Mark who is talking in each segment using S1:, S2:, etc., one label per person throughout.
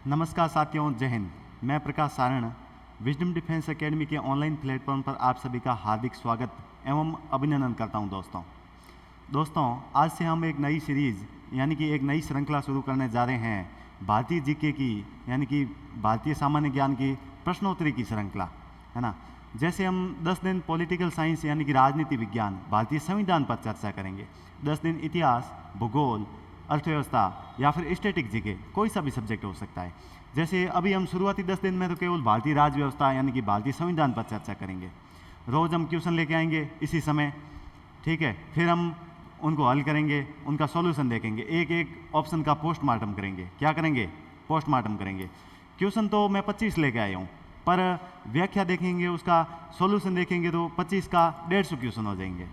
S1: नमस्कार साथियों, जय हिंद। मैं प्रकाश सारण विजडम डिफेंस एकेडमी के ऑनलाइन प्लेटफॉर्म पर आप सभी का हार्दिक स्वागत एवं अभिनंदन करता हूं। दोस्तों आज से हम एक नई सीरीज़ यानी कि एक नई श्रृंखला शुरू करने जा रहे हैं, भारतीय जीके की यानी कि भारतीय सामान्य ज्ञान की प्रश्नोत्तरी की श्रृंखला, है ना। जैसे हम 10 दिन पॉलिटिकल साइंस यानी कि राजनीति विज्ञान, भारतीय संविधान पर चर्चा करेंगे, 10 दिन इतिहास, भूगोल, अर्थव्यवस्था या फिर स्टैटिक जीके, कोई सा भी सब्जेक्ट हो सकता है। जैसे अभी हम शुरुआती 10 दिन में तो केवल भारतीय राज्य व्यवस्था यानी कि भारतीय संविधान पर चर्चा करेंगे। रोज़ हम क्वेश्चन लेके आएंगे इसी समय, ठीक है। फिर हम उनको हल करेंगे, उनका सॉल्यूशन देखेंगे, एक एक ऑप्शन का पोस्टमार्टम करेंगे। क्या करेंगे? पोस्टमार्टम करेंगे। क्वेश्चन तो मैं 25 लेके आया हूँ, पर व्याख्या देखेंगे, उसका सॉल्यूशन देखेंगे तो 25 का 150 क्वेश्चन हो जाएंगे।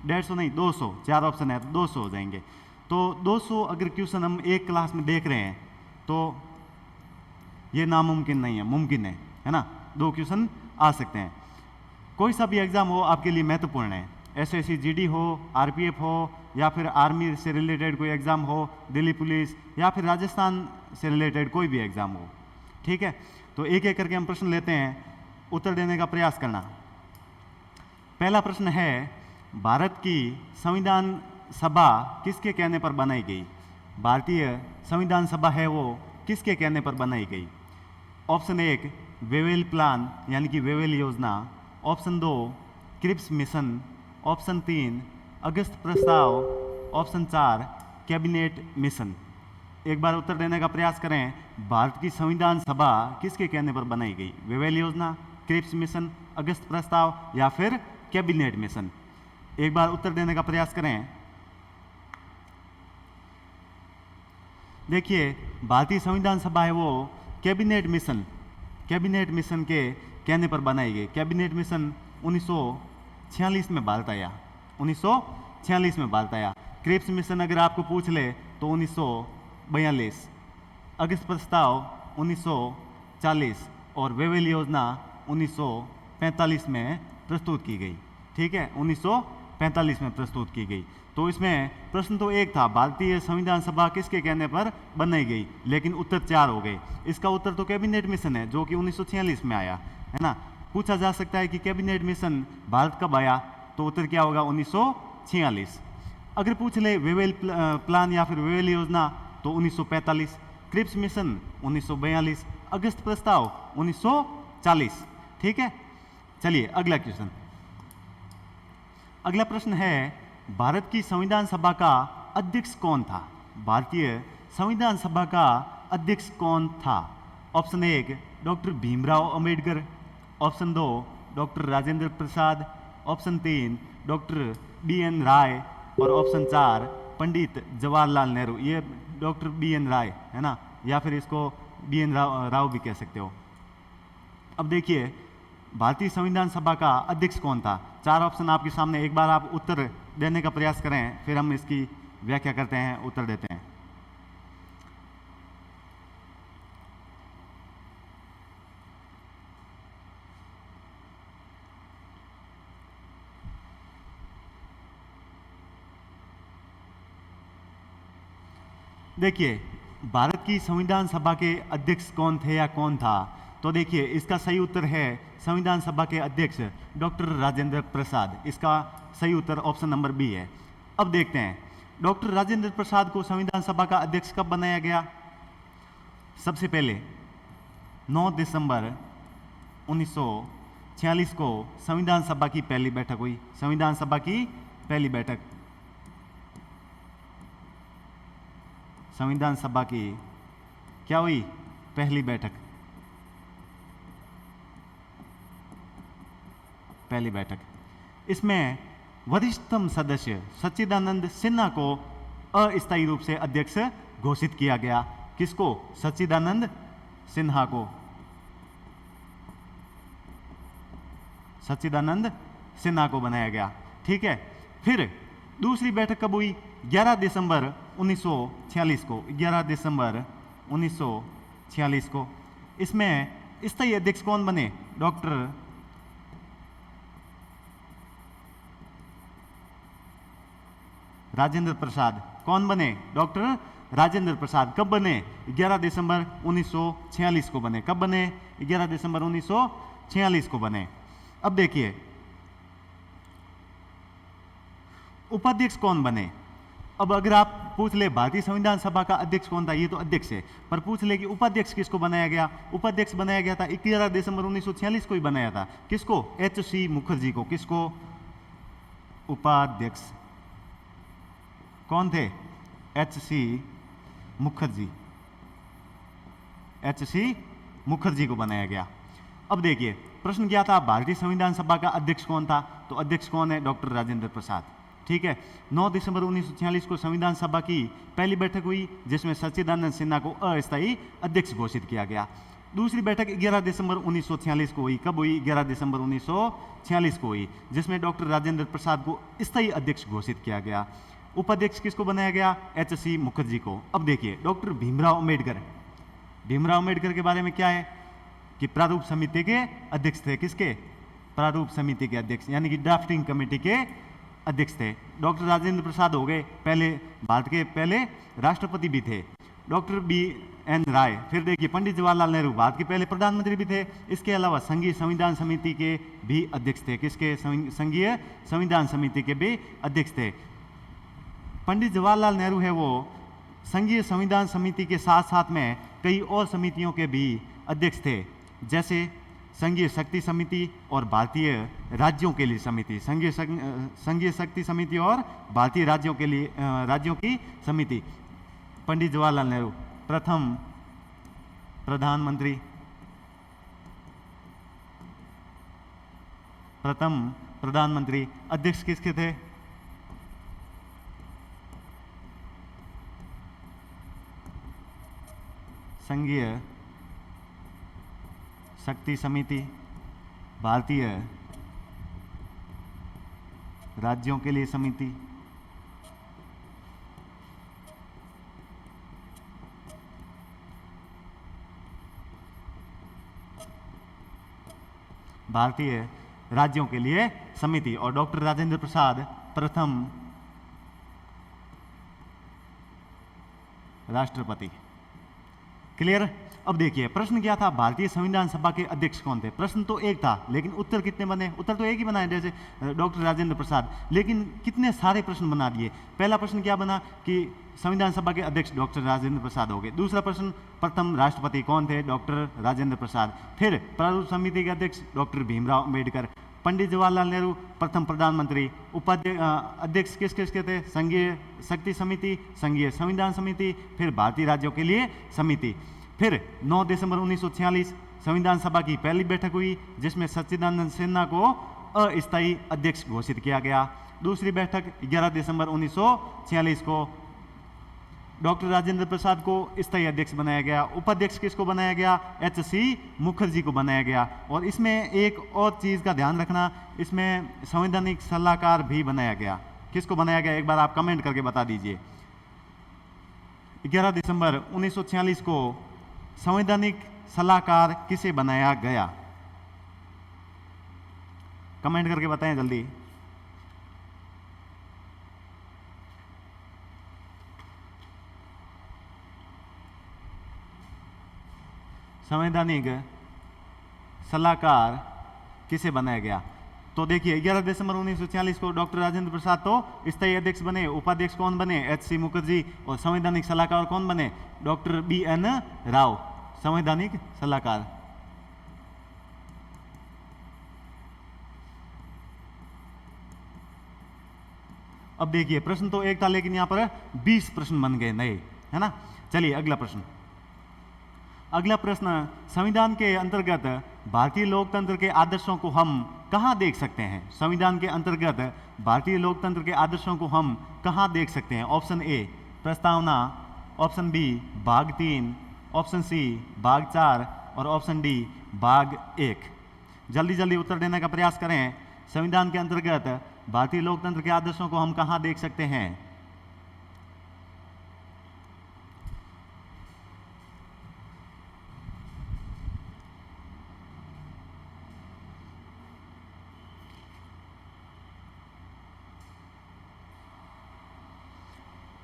S1: 150 नहीं, 200, 4 ऑप्शन है तो 200 हो जाएंगे। तो 200 अगर क्वेश्चन हम एक क्लास में देख रहे हैं तो ये नामुमकिन नहीं है, मुमकिन है ना। 2 क्वेश्चन आ सकते हैं। कोई सा भी एग्जाम हो आपके लिए महत्वपूर्ण है, एसएससी जीडी हो, आरपीएफ हो, या फिर आर्मी से रिलेटेड कोई एग्जाम हो, दिल्ली पुलिस, या फिर राजस्थान से रिलेटेड कोई भी एग्जाम हो, ठीक है। तो एक एक करके हम प्रश्न लेते हैं, उत्तर देने का प्रयास करना। पहला प्रश्न है, भारत की संविधान सभा किसके कहने पर बनाई गई? भारतीय संविधान सभा है वो किसके कहने पर बनाई गई? ऑप्शन 1 वेवेल प्लान यानी कि वेवेल योजना, ऑप्शन 2 क्रिप्स मिशन, ऑप्शन 3 अगस्त प्रस्ताव, ऑप्शन 4 कैबिनेट मिशन। एक बार उत्तर देने का प्रयास करें। भारत की संविधान सभा किसके कहने पर बनाई गई? वेवेल योजना, क्रिप्स मिशन, अगस्त प्रस्ताव या फिर कैबिनेट मिशन। एक बार उत्तर देने का प्रयास करें। देखिए, भारतीय संविधान सभा है वो कैबिनेट मिशन के कहने पर बनाई गई। कैबिनेट मिशन 1946 में भारत आया, 1946 में भारत आया। क्रिप्स मिशन अगर आपको पूछ ले तो 1942, अगस्त प्रस्ताव 1940 और वेवेल योजना 1945 में प्रस्तुत की गई, ठीक है, 1945 में प्रस्तुत की गई। तो इसमें प्रश्न तो एक था, भारतीय संविधान सभा किसके कहने पर बनाई गई, लेकिन उत्तर 4 हो गए। इसका उत्तर तो कैबिनेट मिशन है जो कि 1946 में आया, है ना। पूछा जा सकता है कि कैबिनेट मिशन भारत कब आया, तो उत्तर क्या होगा? 1946। अगर पूछ ले वेवेल प्लान या फिर वेवेल योजना तो 1945, क्रिप्स मिशन 1942, अगस्त प्रस्ताव 1940, ठीक है। चलिए अगला क्वेश्चन। अगला प्रश्न है, भारत की संविधान सभा का अध्यक्ष कौन था? भारतीय संविधान सभा का अध्यक्ष कौन था? Option 1 doctor Bhimrao Ambedkar, option 2 doctor Rajendra Prasad, option 3 doctor BN Roy और ऑप्शन 4 पंडित जवाहरलाल नेहरू। ये डॉक्टर BN राय है ना, या फिर इसको BN राव भी कह सकते हो। अब देखिए, भारतीय संविधान सभा का अध्यक्ष कौन था? 4 ऑप्शन आपके सामने, एक बार आप उत्तर देने का प्रयास करें, फिर हम इसकी व्याख्या करते हैं, उत्तर देते हैं। देखिए, भारत की संविधान सभा के अध्यक्ष कौन थे या कौन था, तो देखिए इसका सही उत्तर है संविधान सभा के अध्यक्ष डॉक्टर राजेंद्र प्रसाद। इसका सही उत्तर ऑप्शन नंबर बी है। अब देखते हैं, डॉक्टर राजेंद्र प्रसाद को संविधान सभा का अध्यक्ष कब बनाया गया? सबसे पहले 9 दिसंबर 1946 को संविधान सभा की पहली बैठक हुई। संविधान सभा की पहली बैठक, संविधान सभा की क्या हुई? पहली बैठक, पहली बैठक। इसमें वरिष्ठतम सदस्य सच्चिदानंद सिन्हा को अस्थायी रूप से अध्यक्ष घोषित किया गया। किसको? सच्चिदानंद सिन्हा को, सच्चिदानंद सिन्हा को बनाया गया, ठीक है। फिर दूसरी बैठक कब हुई? 11 दिसंबर 1946 को, 11 दिसंबर 1946 को। इसमें स्थायी अध्यक्ष कौन बने? डॉक्टर राजेंद्र प्रसाद। कौन बने? डॉक्टर राजेंद्र प्रसाद कब बने? 11 दिसंबर 1946 को बने। कब बने? 11 दिसंबर 1946 को बने। अब देखिए उपाध्यक्ष कौन बने। अब अगर आप पूछ ले भारतीय संविधान सभा का अध्यक्ष कौन था, ये तो अध्यक्ष है, पर पूछ ले कि उपाध्यक्ष किसको बनाया गया? उपाध्यक्ष बनाया गया था 11 दिसंबर 1946 को ही बनाया था। किसको? एच.सी. मुखर्जी को। किसको? उपाध्यक्ष कौन थे? एच.सी. मुखर्जी। एच.सी. मुखर्जी को बनाया गया। अब देखिए प्रश्न क्या था, भारतीय संविधान सभा का अध्यक्ष कौन था? तो अध्यक्ष कौन है? डॉक्टर राजेंद्र प्रसाद। ठीक है। 9 दिसंबर 1946 को संविधान सभा की पहली बैठक हुई जिसमें सच्चिदानंद सिन्हा को अस्थायी अध्यक्ष घोषित किया गया। दूसरी बैठक 11 दिसंबर 1946 को हुई। कब हुई? 11 दिसंबर 1946 को हुई, जिसमें डॉक्टर राजेंद्र प्रसाद को स्थायी अध्यक्ष घोषित किया गया। उपाध्यक्ष किसको बनाया गया? एच.सी. मुखर्जी को। अब देखिए डॉक्टर भीमराव अंबेडकर। भीमराव अंबेडकर के बारे में क्या है कि प्रारूप समिति के अध्यक्ष थे। किसके? प्रारूप समिति के अध्यक्ष, यानी कि ड्राफ्टिंग कमेटी के अध्यक्ष थे। डॉक्टर राजेंद्र प्रसाद हो गए पहले भारत के पहले राष्ट्रपति भी थे। Doctor BN. राय, फिर देखिए पंडित जवाहरलाल नेहरू भारत के पहले प्रधानमंत्री भी थे। इसके अलावा संघीय संविधान समिति के भी अध्यक्ष थे। किसके? संघीय संविधान समिति के भी अध्यक्ष थे। पंडित जवाहरलाल नेहरू है वो संघीय संविधान समिति के साथ साथ में कई और समितियों के भी अध्यक्ष थे, जैसे संघीय शक्ति समिति और भारतीय राज्यों के लिए समिति। संघीय शक्ति समिति और भारतीय राज्यों के लिए राज्यों की समिति। पंडित जवाहरलाल नेहरू प्रथम प्रधानमंत्री, अध्यक्ष किसके थे? संघीय शक्ति समिति, भारतीय राज्यों के लिए समिति, भारतीय राज्यों के लिए समिति। और डॉक्टर राजेंद्र प्रसाद प्रथम राष्ट्रपति। क्लियर? अब देखिए प्रश्न क्या था, भारतीय संविधान सभा के अध्यक्ष कौन थे? प्रश्न तो एक था लेकिन उत्तर कितने बने? उत्तर तो एक ही बना है, जैसे डॉक्टर राजेंद्र प्रसाद, लेकिन कितने सारे प्रश्न बना दिए। पहला प्रश्न क्या बना कि संविधान सभा के अध्यक्ष डॉक्टर राजेंद्र प्रसाद हो गए। दूसरा प्रश्न प्रथम राष्ट्रपति कौन थे? डॉक्टर राजेंद्र प्रसाद। फिर प्रारूप समिति के अध्यक्ष डॉक्टर भीमराव अंबेडकर। पंडित जवाहरलाल नेहरू प्रथम प्रधानमंत्री। अध्यक्ष किस किस के थे? संघीय शक्ति समिति, संघीय संविधान समिति, फिर भारतीय राज्यों के लिए समिति। फिर 9 दिसंबर 1946 संविधान सभा की पहली बैठक हुई जिसमें सच्चिदानंद सिन्हा को अस्थायी अध्यक्ष घोषित किया गया। दूसरी बैठक 11 दिसंबर 1946 को डॉक्टर राजेंद्र प्रसाद को स्थायी अध्यक्ष बनाया गया। उपाध्यक्ष किसको बनाया गया? एच.सी. मुखर्जी को बनाया गया। और इसमें एक और चीज़ का ध्यान रखना, इसमें संवैधानिक सलाहकार भी बनाया गया। किसको बनाया गया? एक बार आप कमेंट करके बता दीजिए। 11 दिसंबर 1946 को संवैधानिक सलाहकार किसे बनाया गया? कमेंट करके बताएं जल्दी। संवैधानिक सलाहकार किसे बनाया गया? तो देखिए 11 दिसंबर 1946 को डॉक्टर राजेंद्र प्रसाद तो स्थायी अध्यक्ष बने। उपाध्यक्ष कौन बने? एच.सी. मुखर्जी। और संवैधानिक सलाहकार कौन बने? Doctor BN. राव, संवैधानिक सलाहकार। अब देखिए प्रश्न तो एक था लेकिन यहां पर 20 प्रश्न बन गए नए, है ना। चलिए अगला प्रश्न। अगला प्रश्न, संविधान के अंतर्गत भारतीय लोकतंत्र के आदर्शों को हम कहां देख सकते हैं? संविधान के अंतर्गत भारतीय लोकतंत्र के आदर्शों को हम कहां देख सकते हैं? ऑप्शन ए प्रस्तावना, ऑप्शन बी भाग 3, ऑप्शन सी भाग 4 और ऑप्शन डी भाग 1। जल्दी जल्दी उत्तर देने का प्रयास करें। संविधान के अंतर्गत भारतीय लोकतंत्र के आदर्शों को हम कहां देख सकते हैं?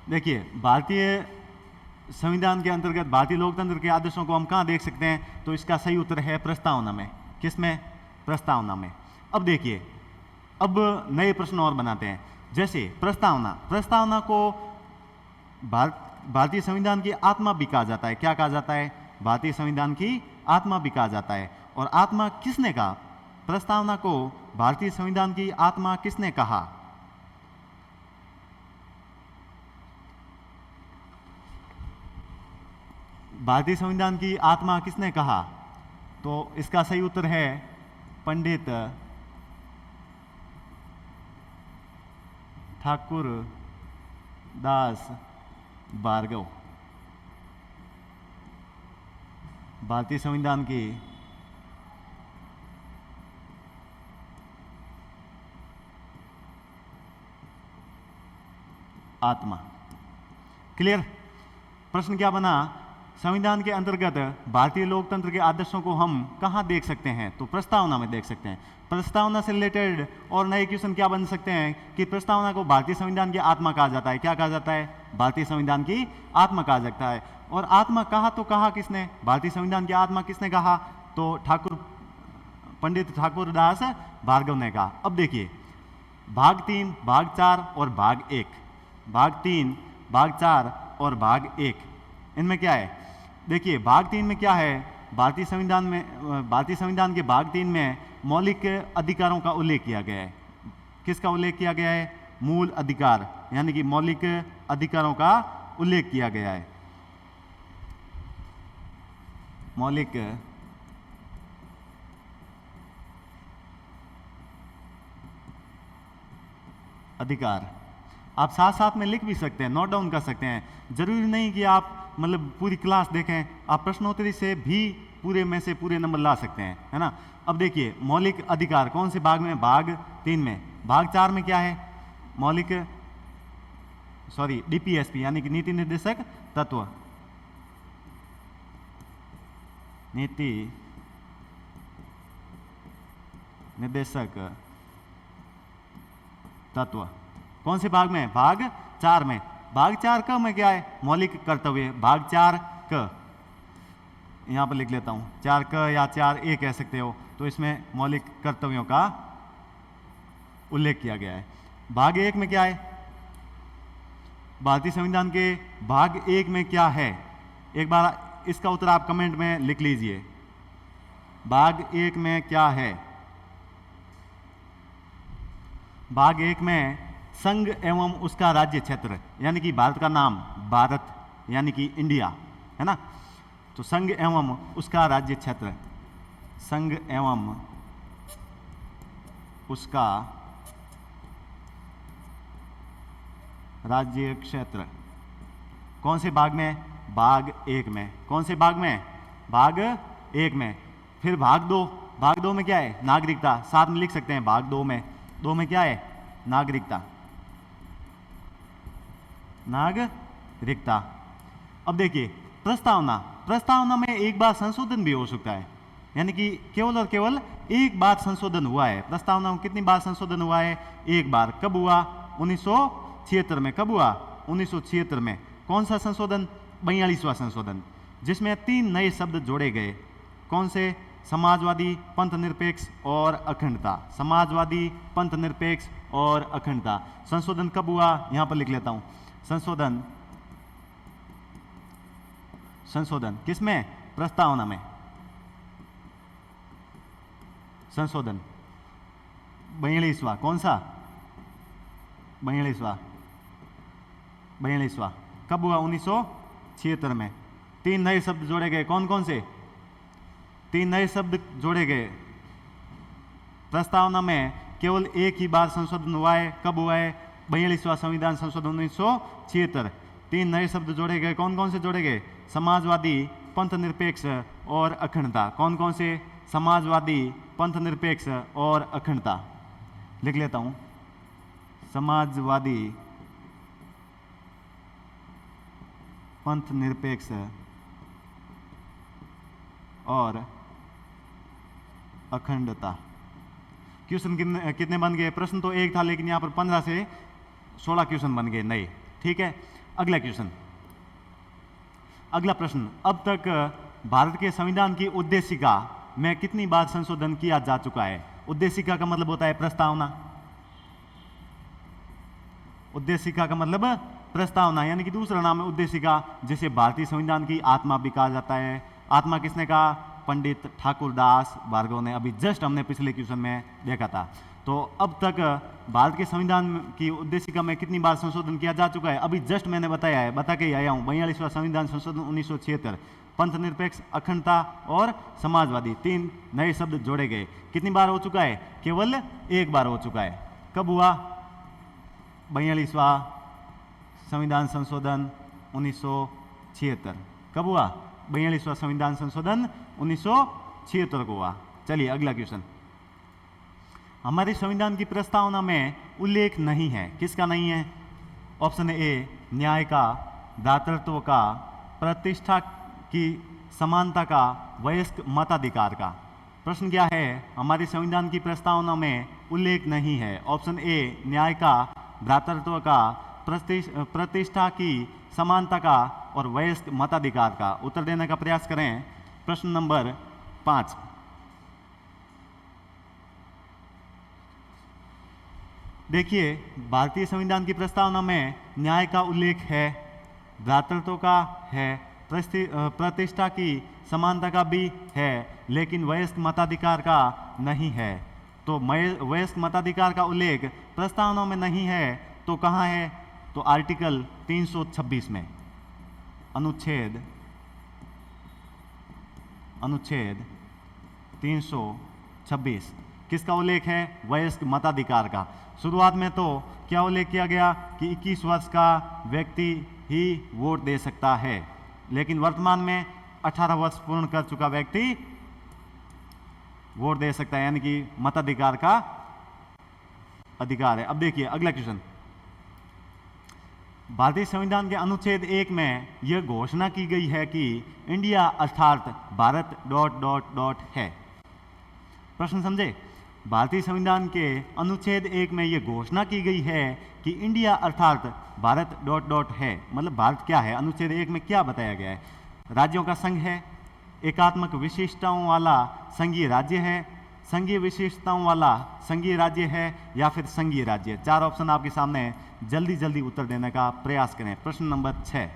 S1: देखिए भारतीय संविधान के अंतर्गत भारतीय लोकतंत्र के आदर्शों को हम कहाँ देख सकते हैं? तो इसका सही उत्तर है प्रस्तावना में। किसमें? प्रस्तावना में। अब देखिए, अब नए प्रश्न और बनाते हैं। जैसे प्रस्तावना को भारतीय संविधान की आत्मा भी कहा जाता है। क्या कहा जाता है? भारतीय संविधान की आत्मा भी कहा जाता है। और आत्मा किसने कहा? प्रस्तावना को भारतीय संविधान की आत्मा किसने कहा? भारतीय संविधान की आत्मा किसने कहा? तो इसका सही उत्तर है पंडित ठाकुर दास भार्गव। भारतीय संविधान की आत्मा। क्लियर? प्रश्न क्या बना? संविधान के अंतर्गत भारतीय लोकतंत्र के आदर्शों को हम कहां देख सकते हैं? तो प्रस्तावना में देख सकते हैं। प्रस्तावना से रिलेटेड और नए क्वेश्चन क्या बन सकते हैं कि प्रस्तावना को भारतीय संविधान की आत्मा कहा जाता है। क्या कहा जाता है? भारतीय संविधान की आत्मा कहा जाता है। और आत्मा कहा तो कहा किसने? भारतीय संविधान की आत्मा किसने कहा? तो पंडित ठाकुर दास भार्गव ने कहा। अब देखिए, भाग 3, भाग 4 और भाग 1। भाग 3, भाग 4 और भाग 1, इनमें क्या है? देखिए, भाग 3 में क्या है? भारतीय संविधान के भाग 3 में मौलिक अधिकारों का उल्लेख किया गया है। किसका उल्लेख किया गया है? मूल अधिकार, यानी कि मौलिक अधिकारों का उल्लेख किया गया है। मौलिक अधिकार आप साथ साथ में लिख भी सकते हैं, नोट डाउन कर सकते हैं। जरूरी नहीं कि आप मतलब पूरी क्लास देखें, आप प्रश्नोत्तरी से भी पूरे में से पूरे नंबर ला सकते हैं, है ना। अब देखिए, मौलिक अधिकार कौन से भाग में? भाग 3 में। भाग 4 में क्या है? डीपीएसपी यानी कि नीति निर्देशक तत्व। नीति निर्देशक तत्व कौन से भाग में? भाग 4 में। भाग 4 क में क्या है? मौलिक कर्तव्य। भाग 4 क, यहां पर लिख लेता हूं, 4 क या 4A कह सकते हो। तो इसमें मौलिक कर्तव्यों का उल्लेख किया गया है। भाग 1 में क्या है? भारतीय संविधान के भाग 1 में क्या है? एक बार इसका उत्तर आप कमेंट में लिख लीजिए। भाग 1 में क्या है? भाग 1 में संघ एवं उसका राज्य क्षेत्र, यानी कि भारत का नाम भारत यानी कि इंडिया, है ना। तो संघ एवं उसका राज्य क्षेत्र, संघ एवं उसका राज्य क्षेत्र कौन से भाग में? भाग 1 में। कौन से भाग में? भाग 1 में। फिर भाग 2, भाग 2 में क्या है? नागरिकता। साथ में लिख सकते हैं भाग 2 में। 2 में क्या है? नागरिकता। नागरिकता। अब देखिए, प्रस्तावना में एक बार संशोधन भी हो सकता है, यानी कि केवल और केवल एक बार संशोधन हुआ है। प्रस्तावना में कितनी बार संशोधन हुआ है? एक बार। कब हुआ? 1976 में। कब हुआ? 1976 में। कौन सा संशोधन? 42वां संशोधन, जिसमें 3 नए शब्द जोड़े गए। कौन से? समाजवादी, पंथ निरपेक्ष और अखंडता। समाजवादी, पंथ निरपेक्ष और अखंडता। संशोधन कब हुआ? यहां पर लिख लेता हूं। संशोधन किसमें? प्रस्तावना में। संशोधन 42वां। कौन सा? 42वां। कब हुआ? 1976 में। 3 नए शब्द जोड़े गए। कौन कौन से? 3 नए शब्द जोड़े गए। प्रस्तावना में केवल एक ही बार संशोधन हुआ है। कब हुआ है? 42वां संविधान संशोधन 1976। 3 नए शब्द जोड़े गए। कौन कौन से जोड़े गए? समाजवादी, पंथ निरपेक्ष और अखंडता। कौन कौन से? समाजवादी, पंथ निरपेक्ष और अखंडता। लिख लेता हूं, समाजवादी, पंथ निरपेक्ष और अखंडता। क्वेश्चन कितने बन गए? प्रश्न तो एक था, लेकिन यहां पर 15 से 16 क्वेश्चन बन गए नए। ठीक है, अगला क्वेश्चन। अगला प्रश्न, अब तक भारत के संविधान की उद्देशिका में कितनी बार संशोधन किया जा चुका है? उद्देशिका का मतलब होता है प्रस्तावना। उद्देशिका का मतलब प्रस्तावना, यानी कि दूसरा नाम है उद्देशिका, जिसे भारतीय संविधान की आत्मा भी कहा जाता है। आत्मा किसने कहा? पंडित ठाकुरदास भार्गव ने। अभी जस्ट हमने पिछले क्वेश्चन में देखा था। तो अब तक भारत के संविधान की उद्देशिका में कितनी बार संशोधन किया जा चुका है? अभी जस्ट मैंने बताया है, बता के ही आया हूँ। 42वां संविधान संशोधन 1976, पंथनिरपेक्ष, अखंडता और समाजवादी, 3 नए शब्द जोड़े गए। कितनी बार हो चुका है? केवल 1 बार हो चुका है। कब हुआ? 42वां संविधान संशोधन 1976। कब हुआ? 42वां संविधान संशोधन 1976 को हुआ। चलिए अगला क्वेश्चन, हमारे संविधान की प्रस्तावना में उल्लेख नहीं है। किसका नहीं है? ऑप्शन ए, न्याय का, दातृत्व का, प्रतिष्ठा की समानता का, वयस्क मताधिकार का। प्रश्न क्या है? हमारे संविधान की प्रस्तावना में उल्लेख नहीं है। ऑप्शन ए, न्याय का, भ्रातृत्व का, प्रतिष्ठा की समानता का और वयस्क मताधिकार का। उत्तर देने का प्रयास करें। प्रश्न नंबर 5, देखिए, भारतीय संविधान की प्रस्तावना में न्याय का उल्लेख है, भ्रातृत्व का है, प्रतिष्ठा की समानता का भी है, लेकिन वयस्क मताधिकार का नहीं है। तो वयस्क मताधिकार का उल्लेख प्रस्तावना में नहीं है, तो कहाँ है? तो आर्टिकल 326 में, अनुच्छेद 326 किसका उल्लेख है? वयस्क मताधिकार का। शुरुआत में तो क्या उल्लेख किया गया कि 21 वर्ष का व्यक्ति ही वोट दे सकता है, लेकिन वर्तमान में 18 वर्ष पूर्ण कर चुका व्यक्ति वोट दे सकता है, यानी कि मताधिकार का अधिकार है। अब देखिए अगला क्वेश्चन, भारतीय संविधान के अनुच्छेद 1 में यह घोषणा की गई है कि इंडिया अर्थात भारत ... है। प्रश्न समझे? भारतीय संविधान के अनुच्छेद 1 में यह घोषणा की गई है कि इंडिया अर्थात भारत ... है। मतलब भारत क्या है? अनुच्छेद 1 में क्या बताया गया है? राज्यों का संघ है, एकात्मक विशिष्टताओं वाला संघीय राज्य है, संघीय विशेषताओं वाला संघीय राज्य है, या फिर संघीय राज्य। 4 ऑप्शन आपके सामने है, जल्दी जल्दी उत्तर देने का प्रयास करें। प्रश्न नंबर 6,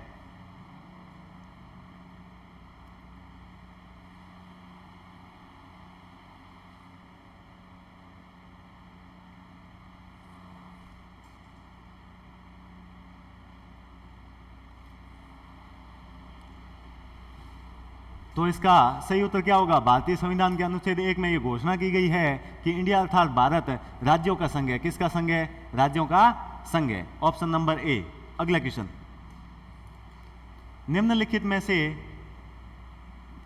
S1: तो इसका सही उत्तर क्या होगा? भारतीय संविधान के अनुच्छेद 1 में यह घोषणा की गई है कि इंडिया अर्थात भारत राज्यों का संघ है। किसका संघ है? राज्यों का संघ है। Option number A. अगला क्वेश्चन, निम्नलिखित में से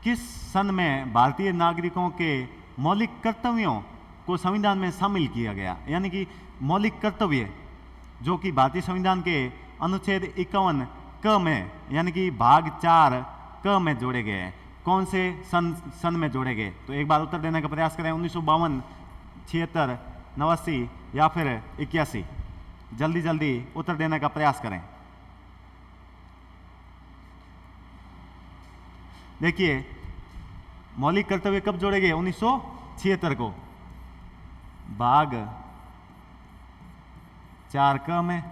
S1: किस सन में भारतीय नागरिकों के मौलिक कर्तव्यों को संविधान में शामिल किया गया? यानी कि मौलिक कर्तव्य जो कि भारतीय संविधान के अनुच्छेद 51 क में, यानी कि भाग 4 क में जोड़े गए हैं। कौन से सन में जोड़े गए? तो एक बार उत्तर देने का प्रयास करें। 1952, 76, 89 या फिर 81। जल्दी जल्दी उत्तर देने का प्रयास करें। देखिए, मौलिक कर्तव्य कब जोड़े गए? 1976 को, भाग 4 क में,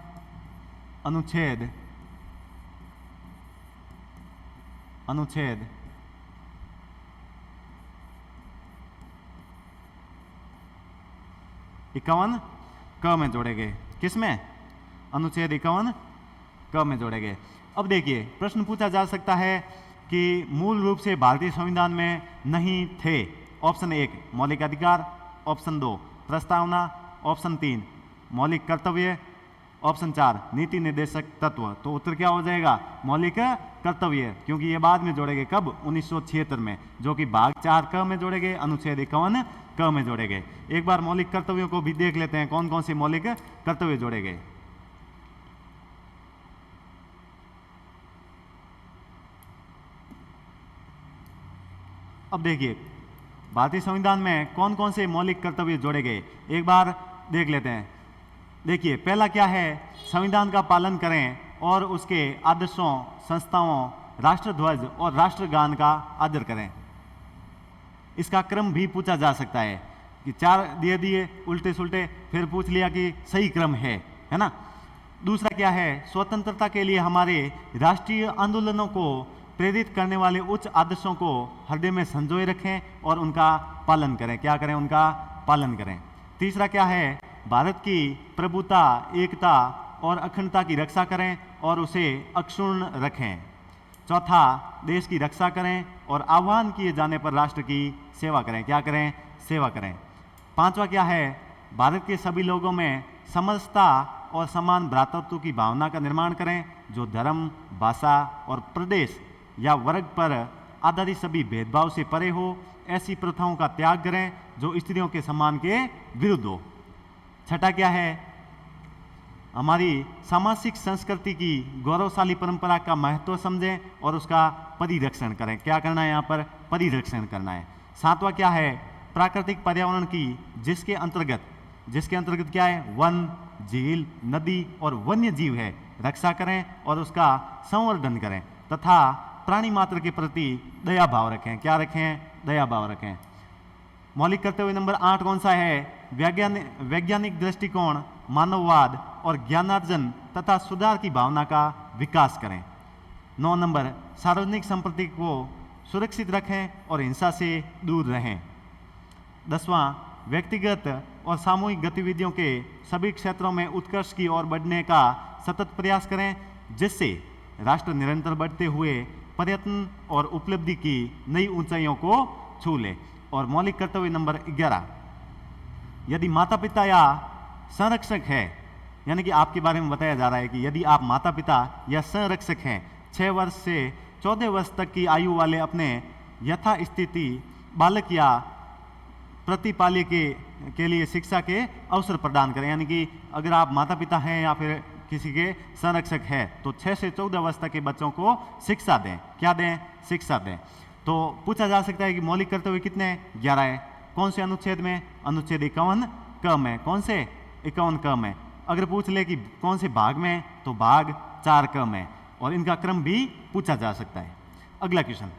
S1: अनुच्छेद 51 क में जोड़े गए। किस में? अनुच्छेद 51 क में जोड़े गए। अब देखिए, प्रश्न पूछा जा सकता है कि मूल रूप से भारतीय संविधान में नहीं थे। ऑप्शन 1 मौलिक अधिकार, ऑप्शन 2 प्रस्तावना, ऑप्शन 3 मौलिक कर्तव्य, ऑप्शन 4 नीति निर्देशक तत्व। तो उत्तर क्या हो जाएगा? मौलिक कर्तव्य, क्योंकि ये बाद में जोड़े गए। कब? 1976 में, जो कि भाग 4 क में जोड़े गए, अनुच्छेद 51 क में जोड़े गए। एक बार मौलिक कर्तव्यों को भी देख लेते हैं, कौन कौन से मौलिक कर्तव्य जोड़े गए। अब देखिए, भारतीय संविधान में कौन कौन से मौलिक कर्तव्य जोड़े गए, एक बार देख लेते हैं। देखिए, पहला क्या है? संविधान का पालन करें और उसके आदर्शों, संस्थाओं, राष्ट्रध्वज और राष्ट्रगान का आदर करें। इसका क्रम भी पूछा जा सकता है कि 4 दिए दिए उल्टे सुल्टे, फिर पूछ लिया कि सही क्रम है ना। दूसरा क्या है, स्वतंत्रता के लिए हमारे राष्ट्रीय आंदोलनों को प्रेरित करने वाले उच्च आदर्शों को हृदय में संजोए रखें और उनका पालन करें। क्या करें? उनका पालन करें। तीसरा क्या है, भारत की प्रभुता, एकता और अखंडता की रक्षा करें और उसे अक्षुण्ण रखें। चौथा, देश की रक्षा करें और आह्वान किए जाने पर राष्ट्र की सेवा करें। क्या करें? सेवा करें। पांचवा क्या है, भारत के सभी लोगों में समरसता और समान भ्रातृत्व की भावना का निर्माण करें, जो धर्म, भाषा और प्रदेश या वर्ग पर आधारित सभी भेदभाव से परे हो। ऐसी प्रथाओं का त्याग करें जो स्त्रियों के सम्मान के विरुद्ध हो। छठा क्या है, हमारी सामाजिक संस्कृति की गौरवशाली परंपरा का महत्व समझें और उसका परिरक्षण करें। क्या करना है? यहाँ पर परिरक्षण करना है। सातवां क्या है, प्राकृतिक पर्यावरण की जिसके अंतर्गत क्या है, वन, झील, नदी और वन्य जीव है, रक्षा करें और उसका संवर्धन करें तथा प्राणी मात्र के प्रति दया भाव रखें। क्या रखें? दया भाव रखें। मौलिक कर्तव्य नंबर 8 कौन सा है, वैज्ञानिक दृष्टिकोण, मानववाद और ज्ञानार्जन तथा सुधार की भावना का विकास करें। 9 नंबर, सार्वजनिक संपत्ति को सुरक्षित रखें और हिंसा से दूर रहें। 10वां, व्यक्तिगत और सामूहिक गतिविधियों के सभी क्षेत्रों में उत्कर्ष की ओर बढ़ने का सतत प्रयास करें, जिससे राष्ट्र निरंतर बढ़ते हुए प्रयत्न और उपलब्धि की नई ऊंचाइयों को छू ले। और मौलिक कर्तव्य नंबर 11, यदि माता पिता या संरक्षक है, यानी कि आपके बारे में बताया जा रहा है कि यदि आप माता पिता या संरक्षक हैं, 6 वर्ष से 14 वर्ष तक की आयु वाले अपने यथास्थिति बालक या प्रतिपाल्य के लिए शिक्षा के अवसर प्रदान करें। यानी कि अगर आप माता पिता हैं या फिर किसी के संरक्षक है तो 6 से 14 वर्ष तक के बच्चों को शिक्षा दें। क्या दें? शिक्षा दें। तो पूछा जा सकता है कि मौलिक कर्तव्य कितने हैं? 11 है। कौन से अनुच्छेद में? अनुच्छेद 51 क में। कौन से? 51 क में। अगर पूछ ले कि कौन से भाग में, तो भाग 4 क में। और इनका क्रम भी पूछा जा सकता है। अगला क्वेश्चन,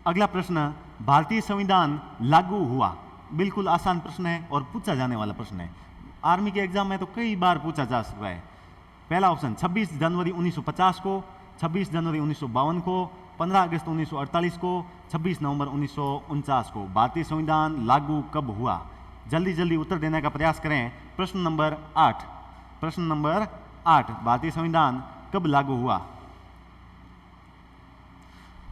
S1: अगला प्रश्न, भारतीय संविधान लागू हुआ। बिल्कुल आसान प्रश्न है और पूछा जाने वाला प्रश्न है। आर्मी के एग्जाम में तो कई बार पूछा जा सकता है। पहला ऑप्शन 26 जनवरी 1950 को, 26 जनवरी 1952 को, 15 अगस्त 1948 को, 26 नवंबर 1949 को। भारतीय संविधान लागू कब हुआ? जल्दी जल्दी उत्तर देने का प्रयास करें। प्रश्न नंबर 8, प्रश्न नंबर 8, भारतीय संविधान कब लागू हुआ?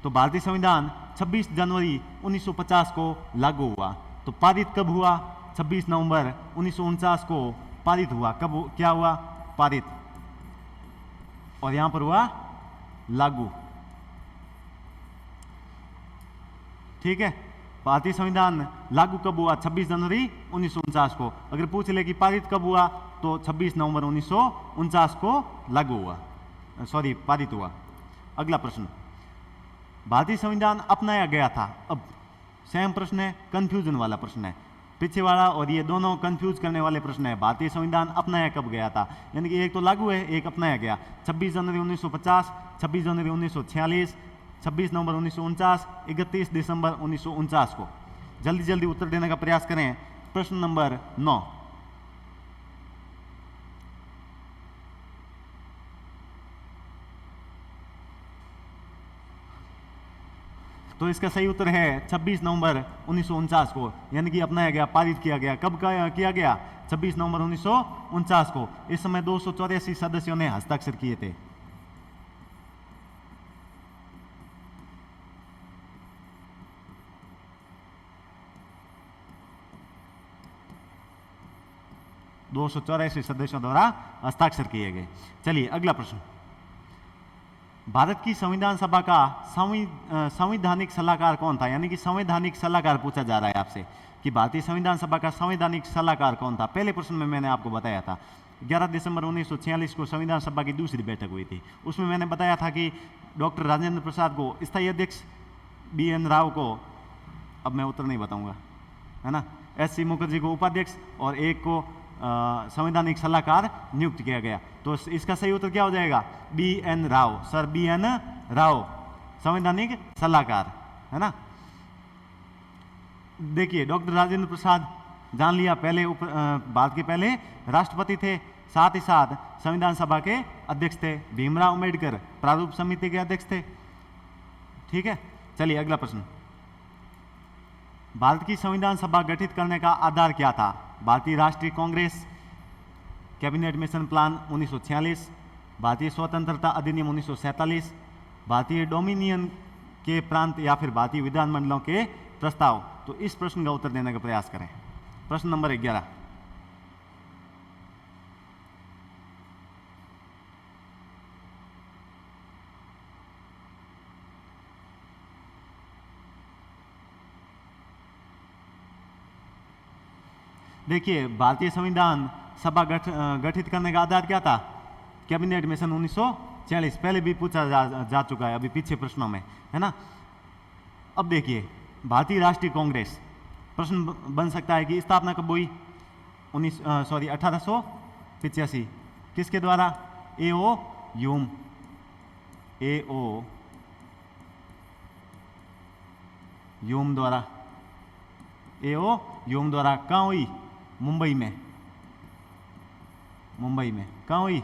S1: तो भारतीय संविधान 26 जनवरी 1950 को लागू हुआ। तो पारित कब हुआ? 26 नवंबर 1949 को पारित हुआ। कब क्या हुआ? पारित। और यहां पर हुआ लागू। ठीक है, भारतीय संविधान लागू कब हुआ? 26 जनवरी 1949 को। अगर पूछ ले कि पारित कब हुआ, तो 26 नवंबर 1949 को लागू हुआ, सॉरी पारित हुआ। अगला प्रश्न, भारतीय संविधान अपनाया गया था। अब सेम प्रश्न है, कंफ्यूजन वाला प्रश्न है। पीछे वाला और ये दोनों कंफ्यूज करने वाले प्रश्न है। भारतीय संविधान अपनाया कब गया था, यानी कि एक तो लागू है, एक अपनाया गया। 26 जनवरी 1950, 26 जनवरी 1946, 26 नवंबर 1949, 31 दिसंबर 1949 को। जल्दी जल्दी उत्तर देने का प्रयास करें। प्रश्न नंबर 9, तो इसका सही उत्तर है 26 नवंबर 1949 को, यानी कि अपनाया गया, पारित किया गया। कब किया गया? 26 नवंबर 1949 को। इस समय 284 सदस्यों ने हस्ताक्षर किए थे। सदस्यों द्वारा हस्ताक्षर किए गए। चलिए अगला प्रश्न, भारत की संविधान सभा का संवैधानिक सलाहकार कौन था? यानी कि संवैधानिक सलाहकार पूछा जा रहा है आपसे कि भारतीय संविधान सभा का संवैधानिक सलाहकार कौन था। पहले प्रश्न में मैंने आपको बताया था 11 दिसंबर 1946 को संविधान सभा की दूसरी बैठक हुई थी। उसमें मैंने बताया था कि डॉक्टर राजेंद्र प्रसाद को, स्थायी अध्यक्ष BN राव को, अब मैं उत्तर नहीं बताऊंगा, है ना, एस.सी. मुखर्जी को उपाध्यक्ष और एक को संवैधानिक सलाहकार नियुक्त किया गया। तो इसका सही उत्तर क्या हो जाएगा? B.N. Rao, sir B.N. Rao संवैधानिक सलाहकार, है ना। देखिए डॉक्टर राजेंद्र प्रसाद, जान लिया, पहले भारत के पहले राष्ट्रपति थे, साथ ही साथ संविधान सभा के अध्यक्ष थे। भीमराव अंबेडकर प्रारूप समिति के अध्यक्ष थे। ठीक है, चलिए अगला प्रश्न। भारत की संविधान सभा गठित करने का आधार क्या था? भारतीय राष्ट्रीय कांग्रेस, कैबिनेट मिशन प्लान 1946, भारतीय स्वतंत्रता अधिनियम 1947, भारतीय डोमिनियन के प्रांत या फिर भारतीय विधानमंडलों के प्रस्ताव। तो इस प्रश्न का उत्तर देने का प्रयास करें। प्रश्न नंबर 11। देखिए भारतीय संविधान सभा गठित करने का आधार क्या था? कैबिनेट मिशन 1946, पहले भी पूछा जा चुका है अभी पीछे प्रश्नों में, है ना। अब देखिए भारतीय राष्ट्रीय कांग्रेस, प्रश्न बन सकता है कि स्थापना कब हुई? 1885। किसके द्वारा? A.O. Hume, A.O. ह्यूम द्वारा, A.O. ह्यूम द्वारा। कहाँ हुई? मुंबई में। मुंबई में कहाँ हुई?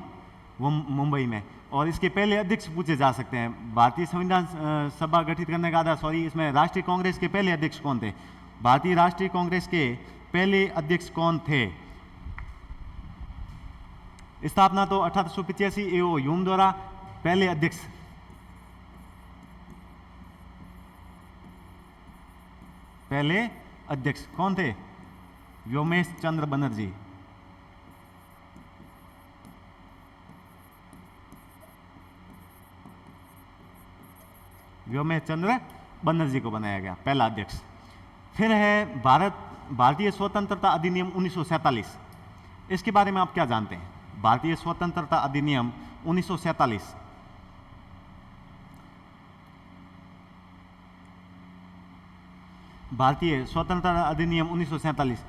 S1: वो मुंबई में। और इसके पहले अध्यक्ष पूछे जा सकते हैं। भारतीय संविधान सभा गठित करने का आधार, सॉरी, इसमें राष्ट्रीय कांग्रेस के पहले अध्यक्ष कौन थे? भारतीय राष्ट्रीय कांग्रेस के पहले अध्यक्ष कौन थे? स्थापना तो 1885 A.O. ह्यूम द्वारा। पहले अध्यक्ष कौन थे? व्योमेश चंद्र बनर्जी। व्योमेश चंद्र बनर्जी को बनाया गया पहला अध्यक्ष। फिर है भारतीय स्वतंत्रता अधिनियम 1947। इसके बारे में आप क्या जानते हैं? भारतीय स्वतंत्रता अधिनियम 1947। भारतीय स्वतंत्रता अधिनियम 1947,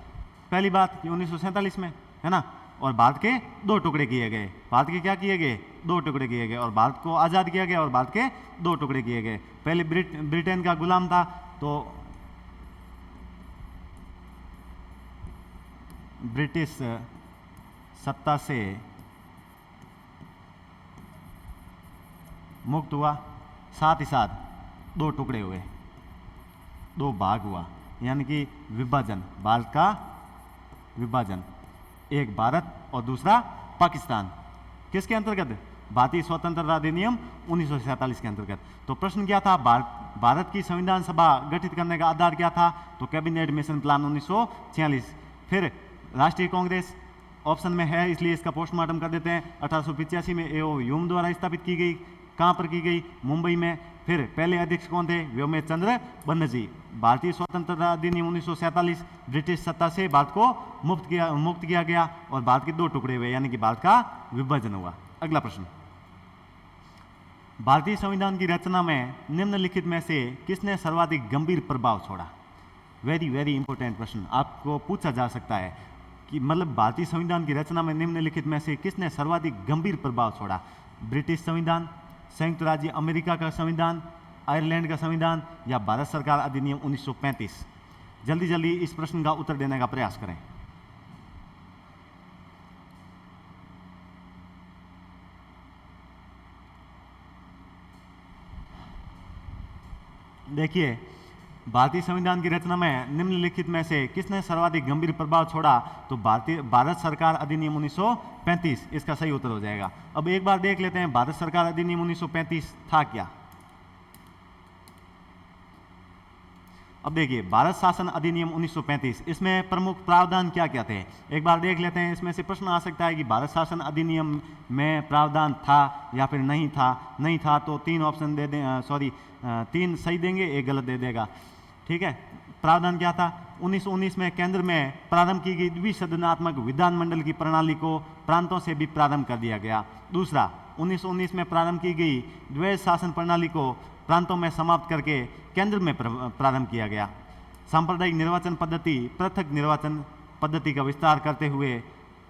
S1: पहली बात कि 1947 में, है ना। और भारत के दो टुकड़े किए गए। भारत के क्या किए गए? दो टुकड़े किए गए। और भारत को आज़ाद किया गया और भारत के दो टुकड़े किए गए। पहले ब्रिटेन का गुलाम था, तो ब्रिटिश सत्ता से मुक्त हुआ, साथ ही साथ दो टुकड़े हुए, दो भाग हुआ, यानी कि विभाजन, भारत का विभाजन, एक भारत और दूसरा पाकिस्तान। किसके अंतर्गत? भारतीय स्वतंत्रता अधिनियम 1947 के अंतर्गत। तो प्रश्न क्या था? भारत की संविधान सभा गठित करने का आधार क्या था? तो कैबिनेट मिशन प्लान 1946। फिर राष्ट्रीय कांग्रेस ऑप्शन में है, इसलिए इसका पोस्टमार्टम कर देते हैं। 1885 में A.O. ह्यूम द्वारा स्थापित की गई। कहाँ पर की गई? मुंबई में। फिर पहले अध्यक्ष कौन थे? व्योमेश चंद्र बनर्जी। भारतीय स्वतंत्रता अधिनियम 1947, ब्रिटिश सत्ता से भारत को मुक्त किया गया और भारत के दो टुकड़े हुए, यानी कि भारत का विभाजन हुआ। अगला प्रश्न, भारतीय संविधान की रचना में निम्नलिखित में से किसने सर्वाधिक गंभीर प्रभाव छोड़ा? वेरी वेरी इंपॉर्टेंट प्रश्न आपको पूछा जा सकता है कि मतलब भारतीय संविधान की रचना में निम्नलिखित में से किसने सर्वाधिक गंभीर प्रभाव छोड़ा? ब्रिटिश संविधान, संयुक्त राज्य अमेरिका का संविधान, आयरलैंड का संविधान, या भारत सरकार अधिनियम 1935? जल्दी जल्दी इस प्रश्न का उत्तर देने का प्रयास करें। देखिए भारतीय संविधान की रचना में निम्नलिखित में से किसने सर्वाधिक गंभीर प्रभाव छोड़ा? तो भारत सरकार अधिनियम 1935 इसका सही उत्तर हो जाएगा। अब एक बार देख लेते हैं भारत सरकार अधिनियम 1935 था क्या। अब देखिए भारत शासन अधिनियम 1935, इसमें प्रमुख प्रावधान क्या क्या थे? एक बार देख लेते हैं। इसमें से प्रश्न आ सकता है कि भारत शासन अधिनियम में प्रावधान था या फिर नहीं था। नहीं था तो तीन ऑप्शन दे दें, सॉरी तीन सही देंगे, एक गलत दे देगा। ठीक है, प्रावधान क्या था? 1919 में केंद्र में प्रारंभ की गई द्विसदनात्मक विधानमंडल की प्रणाली को प्रांतों से भी प्रारंभ कर दिया गया। दूसरा, 1919 में प्रारंभ की गई द्वैध शासन प्रणाली को प्रांतों में समाप्त करके केंद्र में प्रारंभ किया गया। सांप्रदायिक निर्वाचन पद्धति पृथक निर्वाचन पद्धति का विस्तार करते हुए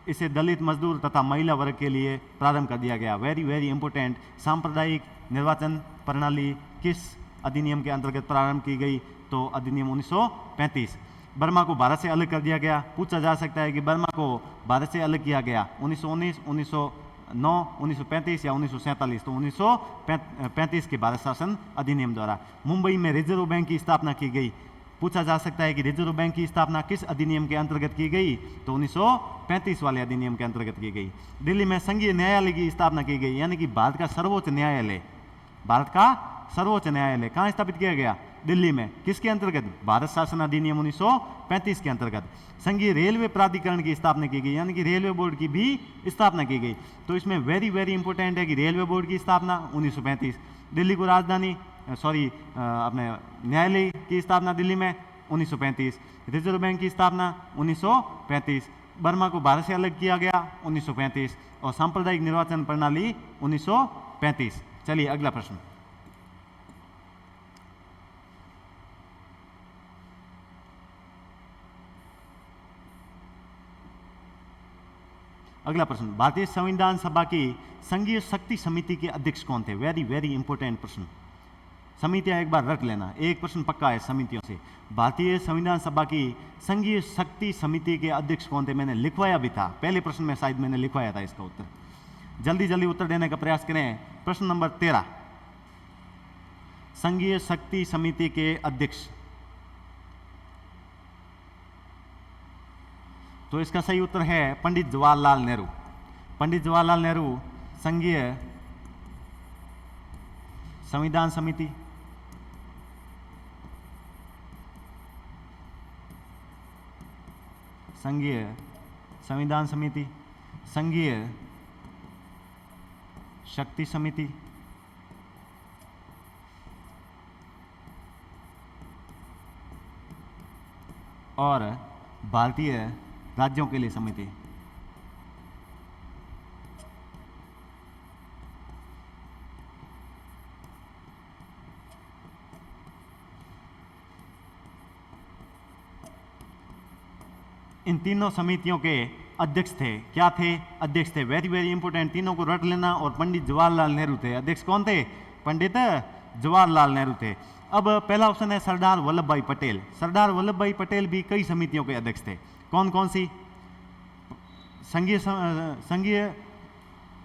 S1: इसे दलित, मजदूर तथा महिला वर्ग के लिए प्रारंभ कर दिया गया। वेरी वेरी इंपॉर्टेंट, सांप्रदायिक निर्वाचन प्रणाली किस अधिनियम के अंतर्गत प्रारंभ की गई? तो अधिनियम 1935। बर्मा को भारत से अलग कर दिया गया। पूछा जा सकता है कि बर्मा को भारत से अलग किया गया 1919, 1909, 1935 या 1947। तो 1935 के भारत शासन अधिनियम द्वारा। मुंबई में रिजर्व बैंक की स्थापना की गई। पूछा जा सकता है कि रिजर्व बैंक की स्थापना किस अधिनियम के अंतर्गत की गई? तो 1935 वाले अधिनियम के अंतर्गत की गई। दिल्ली में संघीय न्यायालय की स्थापना की गई, यानी कि भारत का सर्वोच्च न्यायालय, भारत का सर्वोच्च न्यायालय कहाँ स्थापित किया गया? दिल्ली में। किसके अंतर्गत? भारत शासन अधिनियम 1935 के अंतर्गत। संघीय रेलवे प्राधिकरण की स्थापना की गई, यानी कि रेलवे बोर्ड की भी स्थापना की गई। तो इसमें वेरी वेरी इंपॉर्टेंट है कि रेलवे बोर्ड की स्थापना 1935। दिल्ली को राजधानी अपने न्यायालय की स्थापना दिल्ली में 1935। रिजर्व बैंक की स्थापना 1935। बर्मा को भारत से अलग किया गया 1935 और सांप्रदायिक निर्वाचन प्रणाली 1935। चलिए अगला प्रश्न। अगला प्रश्न, भारतीय संविधान सभा की संघीय शक्ति समिति के अध्यक्ष कौन थे? वेरी वेरी इंपॉर्टेंट प्रश्न। समितियां एक बार रट लेना, एक प्रश्न पक्का है समितियों से। भारतीय संविधान सभा की संघीय शक्ति समिति के अध्यक्ष कौन थे? मैंने लिखवाया भी था, पहले प्रश्न में शायद मैंने लिखवाया था इसका उत्तर। जल्दी जल्दी उत्तर देने का प्रयास करें। प्रश्न नंबर 13, संघीय शक्ति समिति के अध्यक्ष। तो इसका सही उत्तर है पंडित जवाहरलाल नेहरू। पंडित जवाहरलाल नेहरू संघीय संविधान समिति, संघीय संविधान समिति, संघीय शक्ति समिति और भारतीय राज्यों के लिए समिति। इन तीनों समितियों के अध्यक्ष थे। क्या थे? अध्यक्ष थे। वेरी वेरी इंपॉर्टेंट, तीनों को रट लेना। और पंडित जवाहरलाल नेहरू थे। अध्यक्ष कौन थे? पंडित जवाहरलाल नेहरू थे। अब पहला ऑप्शन है सरदार वल्लभ भाई पटेल। सरदार वल्लभ भाई पटेल भी कई समितियों के अध्यक्ष थे। कौन कौन सी? संघीय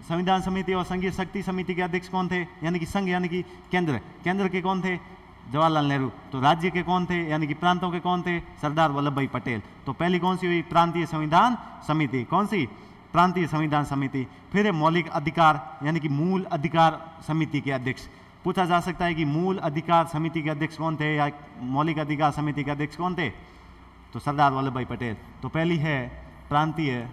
S1: संविधान समिति और संघीय शक्ति समिति के अध्यक्ष कौन थे? यानी कि संघ यानी कि केंद्र के कौन थे? जवाहरलाल नेहरू। तो राज्य के कौन थे? यानी कि प्रांतों के कौन थे? सरदार वल्लभ भाई पटेल। तो पहली कौन सी हुई? प्रांतीय संविधान समिति। कौन सी? प्रांतीय संविधान समिति। फिर है मौलिक अधिकार यानी कि मूल अधिकार समिति के अध्यक्ष। पूछा जा सकता है कि मूल अधिकार समिति के अध्यक्ष कौन थे या मौलिक अधिकार समिति के अध्यक्ष कौन थे? तो सरदार वल्लभ भाई पटेल। तो पहली है प्रांतीय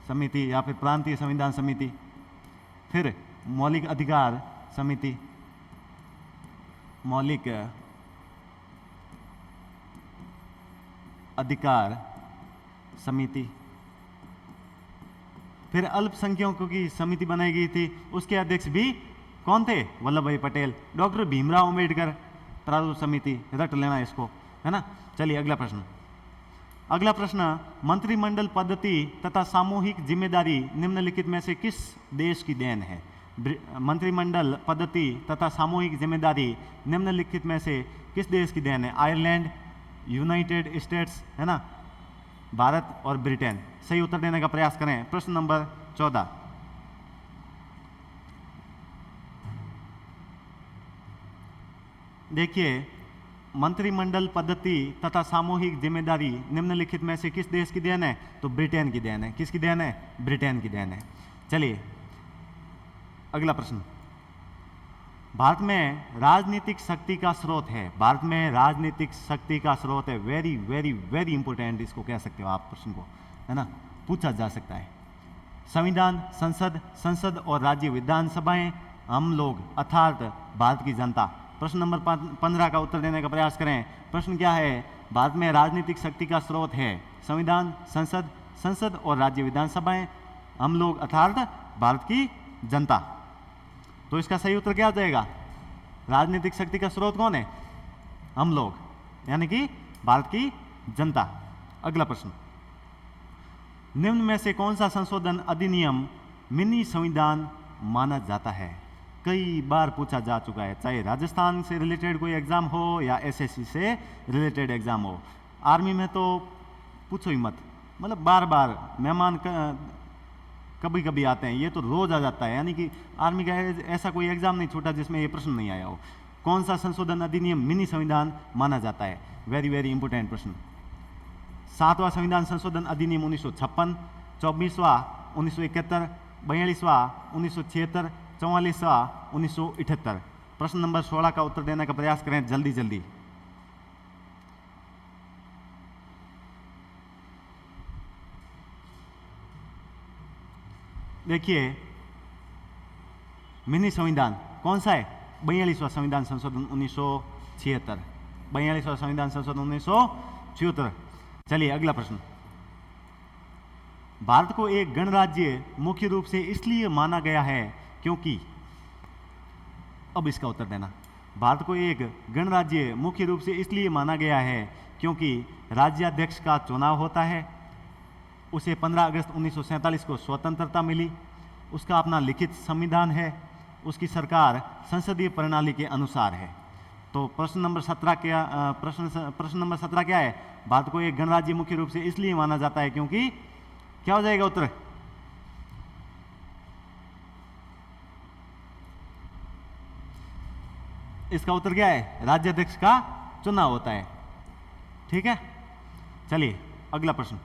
S1: समिति या फिर प्रांतीय संविधान समिति, फिर मौलिक अधिकार समिति, मौलिक अधिकार समिति, फिर अल्पसंख्यकों की समिति बनाई गई थी, उसके अध्यक्ष भी कौन थे? वल्लभ भाई पटेल। डॉक्टर भीमराव अंबेडकर प्रारूप समिति, रट लेना इसको, है ना। चलिए अगला प्रश्न। अगला प्रश्न, मंत्रिमंडल पद्धति तथा सामूहिक जिम्मेदारी निम्नलिखित में से किस देश की देन है? मंत्रिमंडल पद्धति तथा सामूहिक जिम्मेदारी निम्नलिखित में से किस देश की देन है? आयरलैंड, यूनाइटेड स्टेट्स, है ना, भारत और ब्रिटेन। सही उत्तर देने का प्रयास करें। प्रश्न नंबर 14। देखिए, मंत्रिमंडल पद्धति तथा सामूहिक जिम्मेदारी निम्नलिखित में से किस देश की देन है? तो ब्रिटेन की देन है। किसकी देन है? ब्रिटेन की देन है। चलिए अगला प्रश्न। भारत में राजनीतिक शक्ति का स्रोत है। भारत में राजनीतिक शक्ति का स्रोत है। वेरी वेरी वेरी इंपॉर्टेंट, इसको कह सकते हो आप प्रश्न को, है ना, पूछा जा सकता है। संविधान, संसद और राज्य विधानसभाएं, हम लोग अर्थात भारत की जनता। प्रश्न नंबर 15 का उत्तर देने का प्रयास करें। प्रश्न क्या है? भारत में राजनीतिक शक्ति का स्रोत है संविधान, संसद और राज्य विधानसभाएं, हम लोग अर्थात भारत की जनता। तो इसका सही उत्तर क्या हो जाएगा? राजनीतिक शक्ति का स्रोत कौन है? हम लोग, यानी कि भारत की जनता। अगला प्रश्न, निम्न में से कौन सा संशोधन अधिनियम मिनी संविधान माना जाता है? कई बार पूछा जा चुका है, चाहे राजस्थान से रिलेटेड कोई एग्जाम हो या एसएससी से रिलेटेड एग्जाम हो। आर्मी में तो पूछो ही मत, मतलब बार बार मेहमान कभी कभी आते हैं, ये तो रोज आ जाता है, यानी कि आर्मी का ऐसा कोई एग्जाम नहीं छूटा जिसमें ये प्रश्न नहीं आया हो। कौन सा संशोधन अधिनियम मिनी संविधान माना जाता है? वेरी वेरी इंपोर्टेंट प्रश्न। 7वां संविधान संशोधन अधिनियम 1956, 24वां 1971, 42वां 1976, 44वां 1978। प्रश्न नंबर 16 का उत्तर देने का प्रयास करें जल्दी जल्दी। देखिए, मिनी संविधान कौन सा है? 42वां संविधान संशोधन 1976, 42वां संविधान संशोधन 1976। चलिए अगला प्रश्न, भारत को एक गणराज्य मुख्य रूप से इसलिए माना गया है क्योंकि, अब इसका उत्तर देना। भारत को एक गणराज्य मुख्य रूप से इसलिए माना गया है क्योंकि राज्याध्यक्ष का चुनाव होता है, उसे 15 अगस्त 1947 को स्वतंत्रता मिली, उसका अपना लिखित संविधान है, उसकी सरकार संसदीय प्रणाली के अनुसार है। तो प्रश्न नंबर 17 क्या प्रश्न नंबर 17 क्या है? भारत को एक गणराज्य मुख्य रूप से इसलिए माना जाता है क्योंकि, क्या हो जाएगा उत्तर? इसका उत्तर क्या है? राज्याध्यक्ष का चुनाव होता है। ठीक है, चलिए अगला प्रश्न,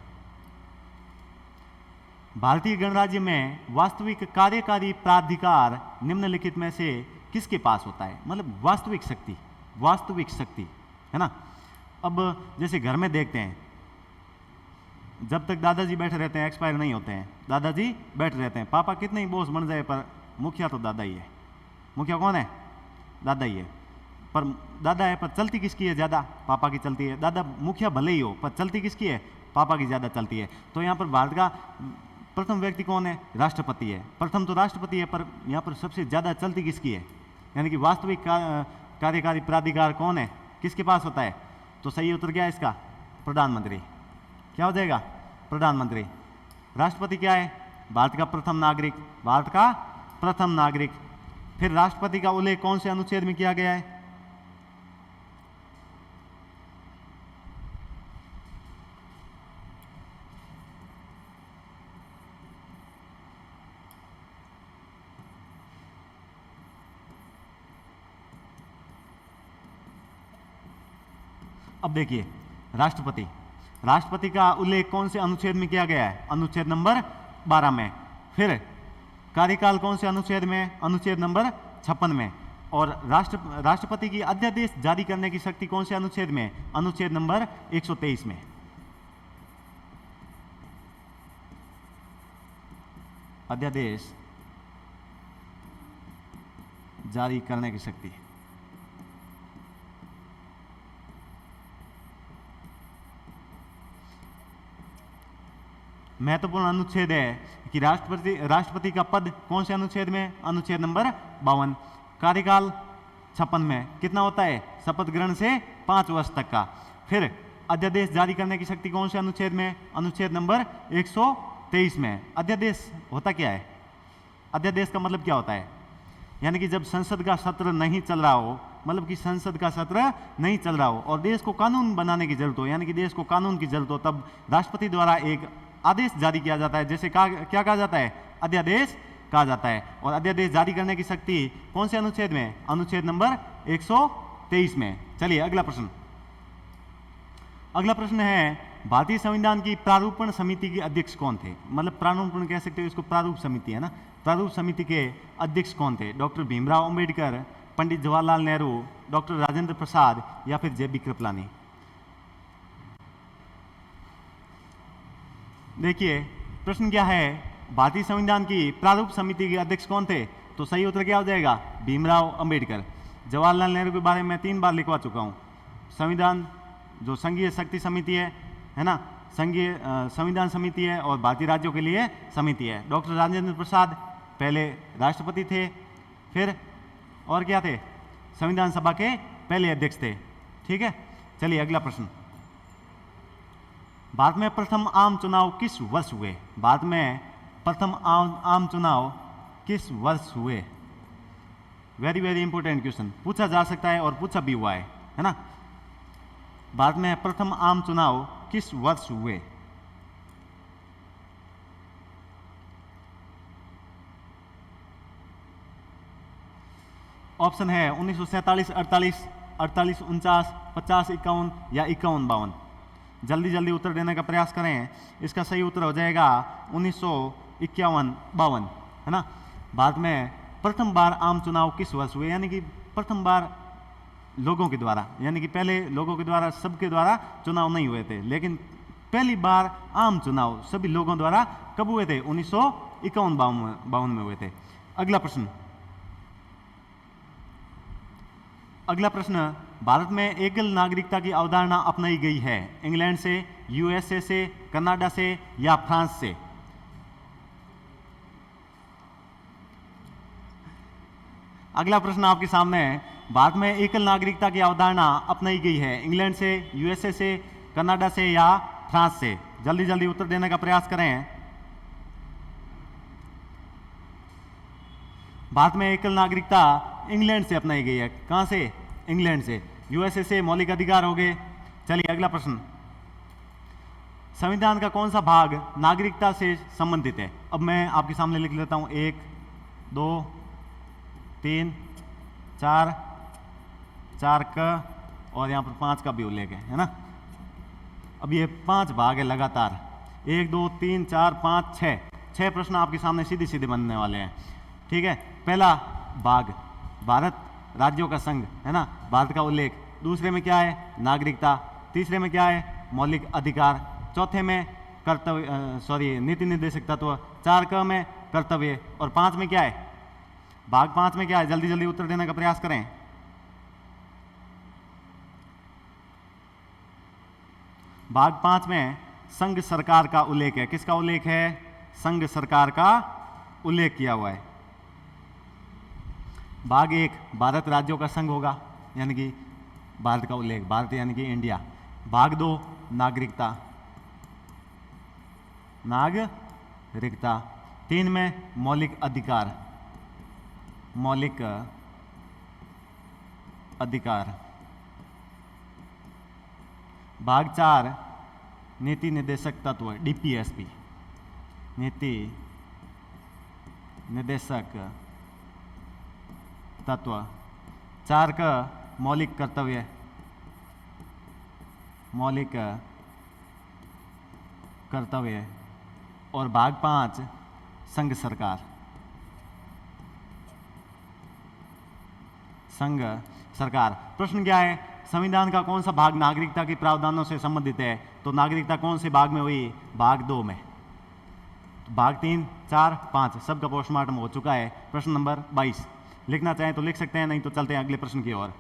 S1: भारतीय गणराज्य में वास्तविक कार्यकारी प्राधिकार निम्नलिखित में से किसके पास होता है? मतलब वास्तविक शक्ति है ना। अब जैसे घर में देखते हैं, जब तक दादाजी बैठे रहते हैं, एक्सपायर नहीं होते हैं, दादाजी बैठे रहते हैं, पापा कितने ही बॉस बन जाए पर मुखिया तो दादा ही है। मुखिया कौन है? दादा ही है। पर दादा है, पर चलती किसकी है ज़्यादा? पापा की चलती है। दादा मुखिया भले ही हो, पर चलती किसकी है? पापा की ज़्यादा चलती है। तो यहाँ पर भारत का प्रथम व्यक्ति कौन है? राष्ट्रपति है। प्रथम तो राष्ट्रपति है, पर यहाँ पर सबसे ज़्यादा चलती किसकी है? यानी कि वास्तविक कार्यकारी प्राधिकार कौन है, किसके पास होता है? तो सही उत्तर क्या है इसका? प्रधानमंत्री। क्या हो जाएगा? प्रधानमंत्री। राष्ट्रपति क्या है? भारत का प्रथम नागरिक, भारत का प्रथम नागरिक। फिर राष्ट्रपति का उल्लेख कौन से अनुच्छेद में किया गया है? अब देखिए, राष्ट्रपति का उल्लेख कौन से अनुच्छेद में किया गया है? अनुच्छेद नंबर 12 में। फिर कार्यकाल कौन से अनुच्छेद में? अनुच्छेद नंबर 56 में। और राष्ट्रपति की अध्यादेश जारी करने की शक्ति कौन से अनुच्छेद में? अनुच्छेद नंबर 123 में। अध्यादेश जारी करने की शक्ति। महत्वपूर्ण अनुच्छेद है कि राष्ट्रपति का पद कौन से अनुच्छेद में? अनुच्छेद नंबर 52। कार्यकाल 56 में। कितना होता है? शपथ ग्रहण से 5 वर्ष तक का। फिर अध्यादेश जारी करने की शक्ति कौन से अनुच्छेद में? अनुच्छेद नंबर 123 में। अध्यादेश होता क्या है? अध्यादेश का मतलब क्या होता है? यानी कि जब संसद का सत्र नहीं चल रहा हो, मतलब कि संसद का सत्र नहीं चल रहा हो और देश को कानून बनाने की जरूरत हो, यानी कि देश को कानून की जरूरत हो, तब राष्ट्रपति द्वारा एक आदेश जारी किया जाता है, जैसे क्या कहा जाता है? अध्यादेश कहा जाता है। और अध्यादेश जारी करने की शक्ति कौन से अनुच्छेद में? अनुच्छेद नंबर 123 में। चलिए अगला प्रश्न। अगला प्रश्न है, भारतीय संविधान की प्रारूपण समिति के अध्यक्ष कौन थे? मतलब प्रारूपण कह सकते हो इसको, प्रारूप समिति है ना। प्रारूप समिति के अध्यक्ष कौन थे? डॉक्टर भीमराव अंबेडकर, पंडित जवाहरलाल नेहरू, डॉक्टर राजेंद्र प्रसाद या फिर जे बी कृपलानी? देखिए प्रश्न क्या है, भारतीय संविधान की प्रारूप समिति के अध्यक्ष कौन थे? तो सही उत्तर क्या हो जाएगा? भीमराव अंबेडकर। जवाहरलाल नेहरू के बारे में 3 बार लिखवा चुका हूँ। संविधान जो संघीय शक्ति समिति है ना, संघीय संविधान समिति है और भारतीय राज्यों के लिए समिति है। डॉक्टर राजेंद्र प्रसाद पहले राष्ट्रपति थे, फिर और क्या थे? संविधान सभा के पहले अध्यक्ष थे। ठीक है, चलिए अगला प्रश्न। भारत में प्रथम आम चुनाव किस वर्ष हुए? भारत में प्रथम आम चुनाव किस वर्ष हुए? वेरी वेरी इंपॉर्टेंट क्वेश्चन, पूछा जा सकता है और पूछा भी हुआ है ना। भारत में प्रथम आम चुनाव किस वर्ष हुए? ऑप्शन है 1947, 48, 48, 49, 50, 51 या 51, 52। जल्दी जल्दी उत्तर देने का प्रयास करें। इसका सही उत्तर हो जाएगा 1951, 52, है ना। भारत में प्रथम बार आम चुनाव किस वर्ष हुए? यानी कि प्रथम बार लोगों के द्वारा, यानी कि पहले लोगों के द्वारा, सबके द्वारा चुनाव नहीं हुए थे, लेकिन पहली बार आम चुनाव सभी लोगों द्वारा कब हुए थे? 1951, 52 में हुए थे। अगला प्रश्न, भारत में एकल नागरिकता की अवधारणा अपनाई गई है इंग्लैंड से, यूएसए से, कनाडा से या फ्रांस से? अगला प्रश्न आपके सामने है, भारत में एकल नागरिकता की अवधारणा अपनाई गई है इंग्लैंड से, यूएसए से, कनाडा से या फ्रांस से? जल्दी जल्दी उत्तर देने का प्रयास करें। भारत में एकल नागरिकता इंग्लैंड से अपनाई गई है। कहां से? इंग्लैंड से। यूएसए से मौलिक अधिकार हो गए। चलिए अगला प्रश्न, संविधान का कौन सा भाग नागरिकता से संबंधित है? अब मैं आपके सामने लिख लेता हूं, 1, 2, 3, 4, 4 का और यहां पर 5 का भी उल्लेख है ना। अब ये 5 भाग है लगातार, 1, 2, 3, 4, 5, 6 प्रश्न आपके सामने सीधे सीधे बनने वाले हैं। ठीक है, पहला भाग भारत राज्यों का संघ, है ना, भारत का उल्लेख। दूसरे में क्या है? नागरिकता। तीसरे में क्या है? मौलिक अधिकार। चौथे में कर्तव्य, नीति निर्देशक तत्व। 4 क में कर्तव्य। और 5 में क्या है? भाग 5 में क्या है? जल्दी जल्दी उत्तर देने का प्रयास करें। भाग 5 में संघ सरकार का उल्लेख है। किसका उल्लेख है? संघ सरकार का उल्लेख किया हुआ है। भाग 1 भारत राज्यों का संघ होगा, यानी कि भारत का उल्लेख, भारत यानी कि इंडिया। भाग 2 नागरिकता, नागरिकता। 3 में मौलिक अधिकार, मौलिक अधिकार। भाग 4 नीति निर्देशक तत्व, डीपीएसपी, नीति निर्देशक तत्व। 4 का मौलिक कर्तव्य, मौलिक कर्तव्य। और भाग 5 संघ सरकार, संघ सरकार। प्रश्न क्या है? संविधान का कौन सा भाग नागरिकता के प्रावधानों से संबंधित है? तो नागरिकता कौन से भाग में हुई? भाग 2 में। तो भाग 3, 4, 5 सबका पोस्टमार्टम हो चुका है। प्रश्न नंबर 22 लिखना चाहें तो लिख सकते हैं, नहीं तो चलते हैं अगले प्रश्न की ओर।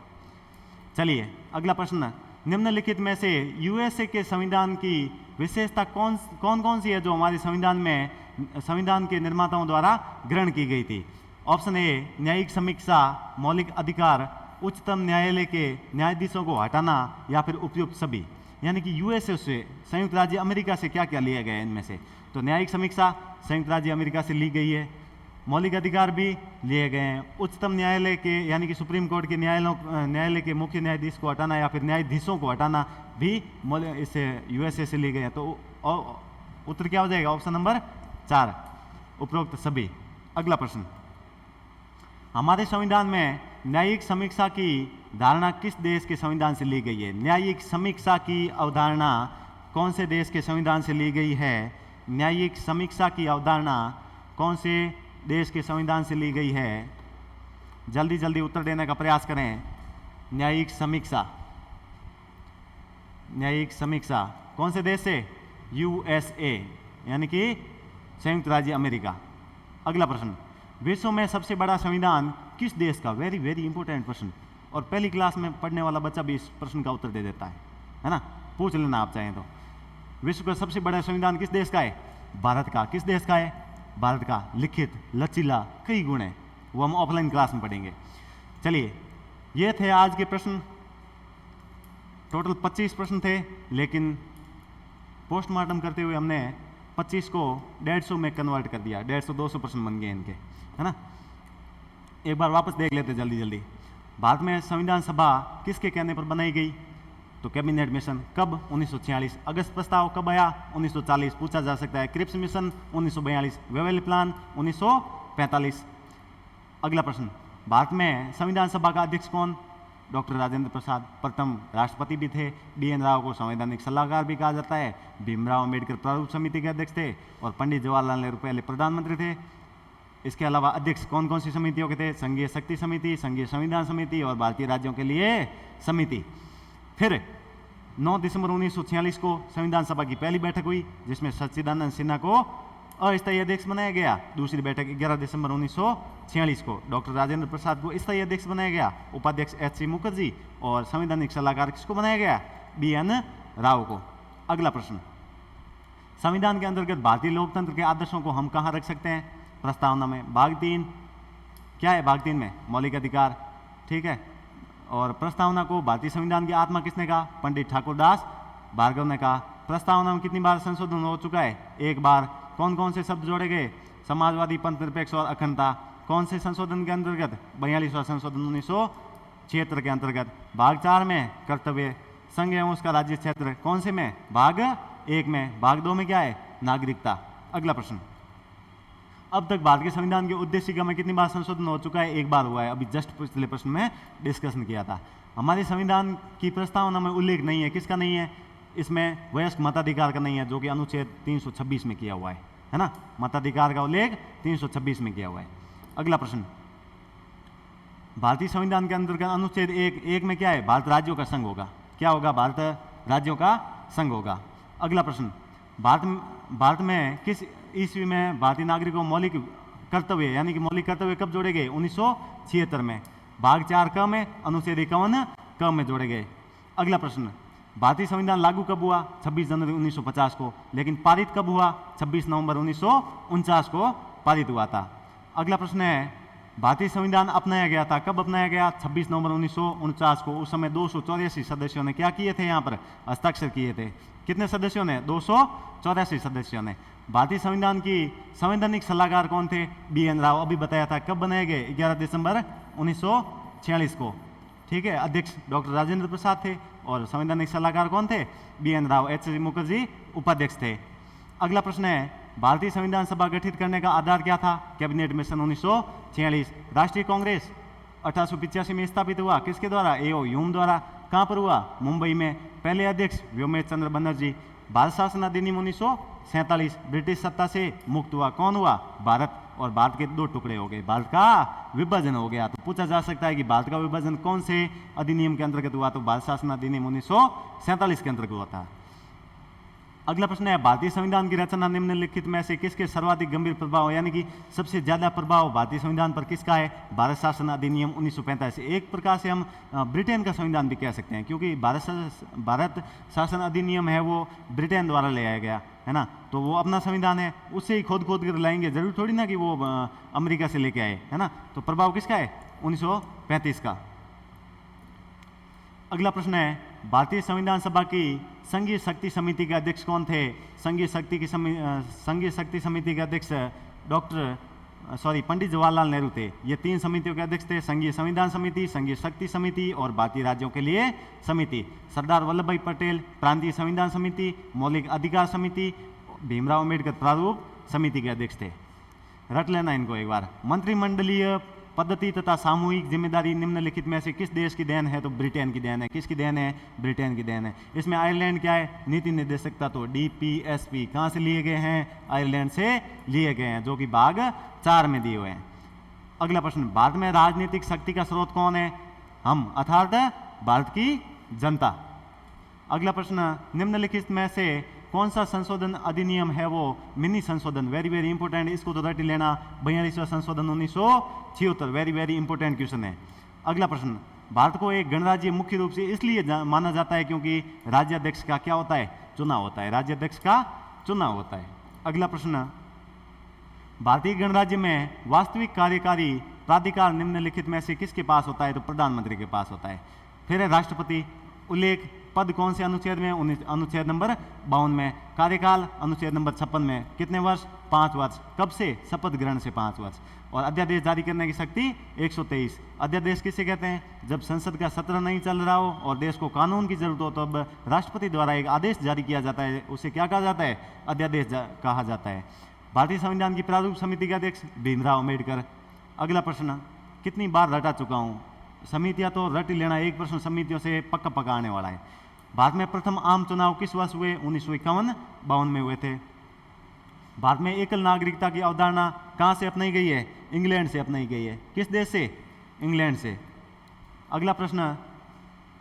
S1: चलिए अगला प्रश्न, निम्नलिखित में से यूएसए के संविधान की विशेषता कौन कौन सी है जो हमारे संविधान में, संविधान के निर्माताओं द्वारा ग्रहण की गई थी? ऑप्शन ए न्यायिक समीक्षा, मौलिक अधिकार, उच्चतम न्यायालय के न्यायाधीशों को हटाना या फिर उपयुक्त सभी। यानी कि यूएसए से, संयुक्त राज्य अमेरिका से क्या क्या लिया गया है इनमें से? तो न्यायिक समीक्षा संयुक्त राज्य अमेरिका से ली गई है, मौलिक अधिकार भी लिए गए हैं, उच्चतम न्यायालय के यानी कि सुप्रीम कोर्ट के न्यायालय के मुख्य न्यायाधीश को हटाना या फिर न्यायाधीशों को हटाना भी इससे यूएसए से लिए गए हैं। तो उत्तर क्या हो जाएगा? ऑप्शन नंबर 4 उपरोक्त सभी। अगला प्रश्न, हमारे संविधान में न्यायिक समीक्षा की धारणा किस देश के संविधान से ली गई है? न्यायिक समीक्षा की अवधारणा कौन से देश के संविधान से ली गई है? न्यायिक समीक्षा की अवधारणा कौन से देश के संविधान से ली गई है? जल्दी जल्दी उत्तर देने का प्रयास करें। न्यायिक समीक्षा, न्यायिक समीक्षा कौन से देश से? यूएसए यानी कि संयुक्त राज्य अमेरिका। अगला प्रश्न, विश्व में सबसे बड़ा संविधान किस देश का? वेरी वेरी इंपॉर्टेंट प्रश्न, और पहली क्लास में पढ़ने वाला बच्चा भी इस प्रश्न का उत्तर दे देता है ना, पूछ लेना आप चाहें तो। विश्व का सबसे बड़ा संविधान किस देश का है? भारत का। किस देश का है? भारत का। लिखित, लचीला, कई गुण है, वो हम ऑफलाइन क्लास में पढ़ेंगे। चलिए ये थे आज के प्रश्न। टोटल 25 प्रश्न थे, लेकिन पोस्टमार्टम करते हुए हमने 25 को 150 में कन्वर्ट कर दिया। 150-200 प्रश्न बन गए इनके, है ना। एक बार वापस देख लेते जल्दी जल्दी। भारत में संविधान सभा किसके कहने पर बनाई गई? तो कैबिनेट मिशन कब? 1946। अगस्त प्रस्ताव कब आया? 1940। पूछा जा सकता है। Cripps mission 1942। Wavell plan 1945। अगला प्रश्न, भारत में संविधान सभा का अध्यक्ष कौन? डॉक्टर राजेंद्र प्रसाद, प्रथम राष्ट्रपति भी थे। BN राव को संवैधानिक सलाहकार भी कहा जाता है। भीमराव अम्बेडकर प्रारूप समिति के अध्यक्ष थे और पंडित जवाहरलाल नेहरू पहले प्रधानमंत्री थे। इसके अलावा अध्यक्ष कौन कौन सी समितियों के थे? संघीय शक्ति समिति, संघीय संविधान समिति और भारतीय राज्यों के लिए समिति। फिर 9 दिसंबर 1946 को संविधान सभा की पहली बैठक हुई, जिसमें सच्चिदानंद सिन्हा को अस्थायी अध्यक्ष बनाया गया। दूसरी बैठक 11 दिसंबर 1946 को डॉक्टर राजेंद्र प्रसाद को स्थायी अध्यक्ष बनाया गया। उपाध्यक्ष HC मुखर्जी और संवैधानिक सलाहकार किसको बनाया गया? BN राव को। अगला प्रश्न, संविधान के अंतर्गत भारतीय लोकतंत्र के आदर्शों को हम कहाँ रख सकते हैं? प्रस्तावना में। भाग 3 क्या है? भाग 3 में मौलिक अधिकार, ठीक है। और प्रस्तावना को भारतीय संविधान की आत्मा किसने कहा? पंडित ठाकुर दास भार्गव ने कहा। प्रस्तावना में कितनी बार संशोधन हो चुका है? 1 बार। कौन कौन से शब्द जोड़े गए? समाजवादी, पंथ निरपेक्ष और अखंडता। कौन से संशोधन के अंतर्गत? 42वां संशोधन 1976 के अंतर्गत। भाग 4 में कर्तव्य, संघ एवं उसका राज्य क्षेत्र, कौन से में? भाग 1 में। भाग 2 में क्या है? नागरिकता। अगला प्रश्न, अब तक भारत के संविधान के उद्देशिका में कितनी बार संशोधन हो चुका है? 1 बार हुआ है। अभी जस्ट पिछले प्रश्न में डिस्कशन किया था। हमारे संविधान की प्रस्तावना में उल्लेख नहीं है। किसका नहीं है? इसमें वयस्क मताधिकार का नहीं है, जो कि अनुच्छेद 326 में किया हुआ है ना। मताधिकार का उल्लेख 326 में किया हुआ है। अगला प्रश्न, भारतीय संविधान के अंतर्गत अनुच्छेद 1 में क्या है? भारत राज्यों का संघ होगा। क्या होगा? भारत राज्यों का संघ होगा। अगला प्रश्न, भारत में किस ईस्वी में भारतीय नागरिकों को मौलिक कर्तव्य यानी कि मौलिक कर्तव्य कब जोड़े गए? 1976 में। भाग 4 क में, अनुच्छेद 51 क में जोड़े गए। अगला प्रश्न, भारतीय संविधान लागू कब हुआ? 26 जनवरी 1950 को। लेकिन पारित कब हुआ? 26 नवंबर 1949 को पारित हुआ था। अगला प्रश्न है, भारतीय संविधान अपनाया गया था, कब अपनाया गया? 26 नवंबर 1949 को। उस समय 284 सदस्यों ने क्या किए थे? यहाँ पर हस्ताक्षर किए थे। कितने सदस्यों ने? 284 सदस्यों ने। भारतीय संविधान की संवैधानिक सलाहकार कौन थे? BN राव। अभी बताया था। कब बनाए गए? 11 दिसंबर 1946 को, ठीक है। अध्यक्ष डॉक्टर राजेंद्र प्रसाद थे और संवैधानिक सलाहकार कौन थे? BN राव। HC मुखर्जी उपाध्यक्ष थे। अगला प्रश्न है, भारतीय संविधान सभा गठित करने का आधार क्या था? Cabinet mission 1946। राष्ट्रीय कांग्रेस 1885 में स्थापित हुआ, किसके द्वारा? A.O. ह्यूम द्वारा। कहाँ पर हुआ? मुंबई में। पहले अध्यक्ष व्योमेश चंद्र बनर्जी। भारत शासन अधिनियम 1947 ब्रिटिश सत्ता से मुक्त हुआ। कौन हुआ? भारत। और भारत के 2 टुकड़े हो गए, भारत का विभाजन हो गया। तो पूछा जा सकता है कि भारत का विभाजन कौन से अधिनियम के अंतर्गत हुआ? तो भारत शासन अधिनियम 1947 के अंतर्गत हुआ था। अगला प्रश्न है, भारतीय संविधान की रचना निम्नलिखित में से किसके सर्वाधिक गंभीर प्रभाव यानी कि सबसे ज्यादा प्रभाव भारतीय संविधान पर किसका है? भारत शासन अधिनियम 1945। एक प्रकार से हम ब्रिटेन का संविधान भी कह सकते हैं, क्योंकि भारत शासन अधिनियम है वो ब्रिटेन द्वारा ले आया गया है ना। तो वो अपना संविधान है, उससे ही खोद कर लाएंगे, जरूर थोड़ी ना कि वो अमेरिका से लेके आए, है ना। तो प्रभाव किसका है? 1935 का। अगला प्रश्न है, भारतीय संविधान सभा की संघीय शक्ति समिति के अध्यक्ष कौन थे? संघीय शक्ति समिति के अध्यक्ष पंडित जवाहरलाल नेहरू थे। ये 3 समितियों के अध्यक्ष थे, संघीय संविधान समिति, संघीय शक्ति समिति और भारतीय राज्यों के लिए समिति। सरदार वल्लभ भाई पटेल प्रांतीय संविधान समिति, मौलिक अधिकार समिति, भीमराव अम्बेडकर प्रारूप समिति के अध्यक्ष थे। रट लेना इनको एक बार। मंत्रिमंडलीय पद्धति तथा सामूहिक जिम्मेदारी निम्नलिखित में से किस देश की देन है? तो ब्रिटेन की देन है। किसकी देन है? ब्रिटेन की देन है। इसमें आयरलैंड क्या है? नीति निर्देशकता तो DPSP कहाँ से लिए गए हैं? आयरलैंड से लिए गए हैं, जो कि भाग 4 में दिए हुए हैं। अगला प्रश्न, भारत में राजनीतिक शक्ति का स्रोत कौन है? हम, अर्थात भारत की जनता। अगला प्रश्न, निम्नलिखित में से कौन सा संशोधन अधिनियम है वो मिनी संशोधन? वेरी वेरी इंपॉर्टेंट, इसको तो रट लेना। 42वां संशोधन 1976, वेरी वेरी इंपॉर्टेंट क्वेश्चन है। अगला प्रश्न, भारत को एक गणराज्य मुख्य रूप से इसलिए माना जाता है क्योंकि राज्याध्यक्ष का क्या होता है? चुनाव होता है। राज्याध्यक्ष का चुनाव होता है। अगला प्रश्न, भारतीय गणराज्य में वास्तविक कार्यकारी प्राधिकार निम्नलिखित में से किसके पास होता है? तो प्रधानमंत्री के पास होता है। फिर है राष्ट्रपति। उल्लेख पद कौन से अनुच्छेद में? अनुच्छेद नंबर 52 में। कार्यकाल अनुच्छेद नंबर 56 में। कितने वर्ष? 5 वर्ष। कब से? शपथ ग्रहण से 5 वर्ष। और अध्यादेश जारी करने की शक्ति 123। अध्यादेश किसे कहते हैं? जब संसद का सत्र नहीं चल रहा हो और देश को कानून की जरूरत हो तो अब राष्ट्रपति द्वारा एक आदेश जारी किया जाता है, उसे क्या कहा जाता है? अध्यादेश कहा जाता है। भारतीय संविधान की प्रारूप समिति के अध्यक्ष भीमराव अम्बेडकर। अगला प्रश्न, कितनी बार रटा चुका हूँ? समितियाँ तो रट ही लेना, एक प्रश्न समितियों से पक्का पक्का आने वाला है। भारत में प्रथम आम चुनाव किस वर्ष हुए? 1951-52 में हुए थे। भारत में एकल नागरिकता की अवधारणा कहाँ से अपनाई गई है? इंग्लैंड से अपनाई गई है। किस देश से? इंग्लैंड से। अगला प्रश्न,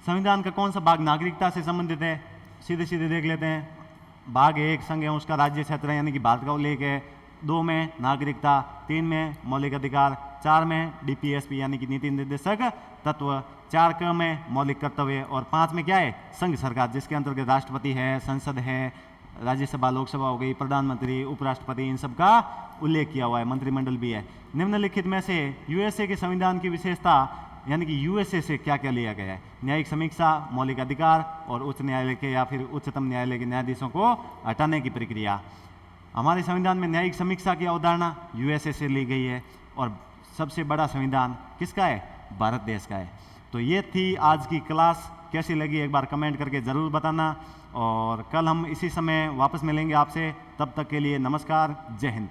S1: संविधान का कौन सा भाग नागरिकता से संबंधित है? सीधे सीधे देख लेते हैं। भाग 1 संघ है, उसका राज्य क्षेत्र है यानी कि भारत का उल्लेख है। 2 में नागरिकता, 3 में मौलिक अधिकार, 4 में DPSP यानी कि नीति निर्देशक तत्व, 4 क में मौलिक कर्तव्य और 5 में क्या है? संघ सरकार, जिसके अंतर्गत राष्ट्रपति है, संसद है, राज्यसभा लोकसभा हो गई, प्रधानमंत्री, उपराष्ट्रपति, इन सब का उल्लेख किया हुआ है, मंत्रिमंडल भी है। निम्नलिखित में से USA के संविधान की विशेषता यानी कि USA से क्या क्या लिया गया है? न्यायिक समीक्षा, मौलिक अधिकार और उच्च न्यायालय के या फिर उच्चतम न्यायालय के न्यायाधीशों को हटाने की प्रक्रिया। हमारे संविधान में न्यायिक समीक्षा की अवधारणा USA से ली गई है। और सबसे बड़ा संविधान किसका है? भारत देश का है। तो ये थी आज की क्लास, कैसी लगी एक बार कमेंट करके ज़रूर बताना। और कल हम इसी समय वापस मिलेंगे आपसे, तब तक के लिए नमस्कार, जय हिंद।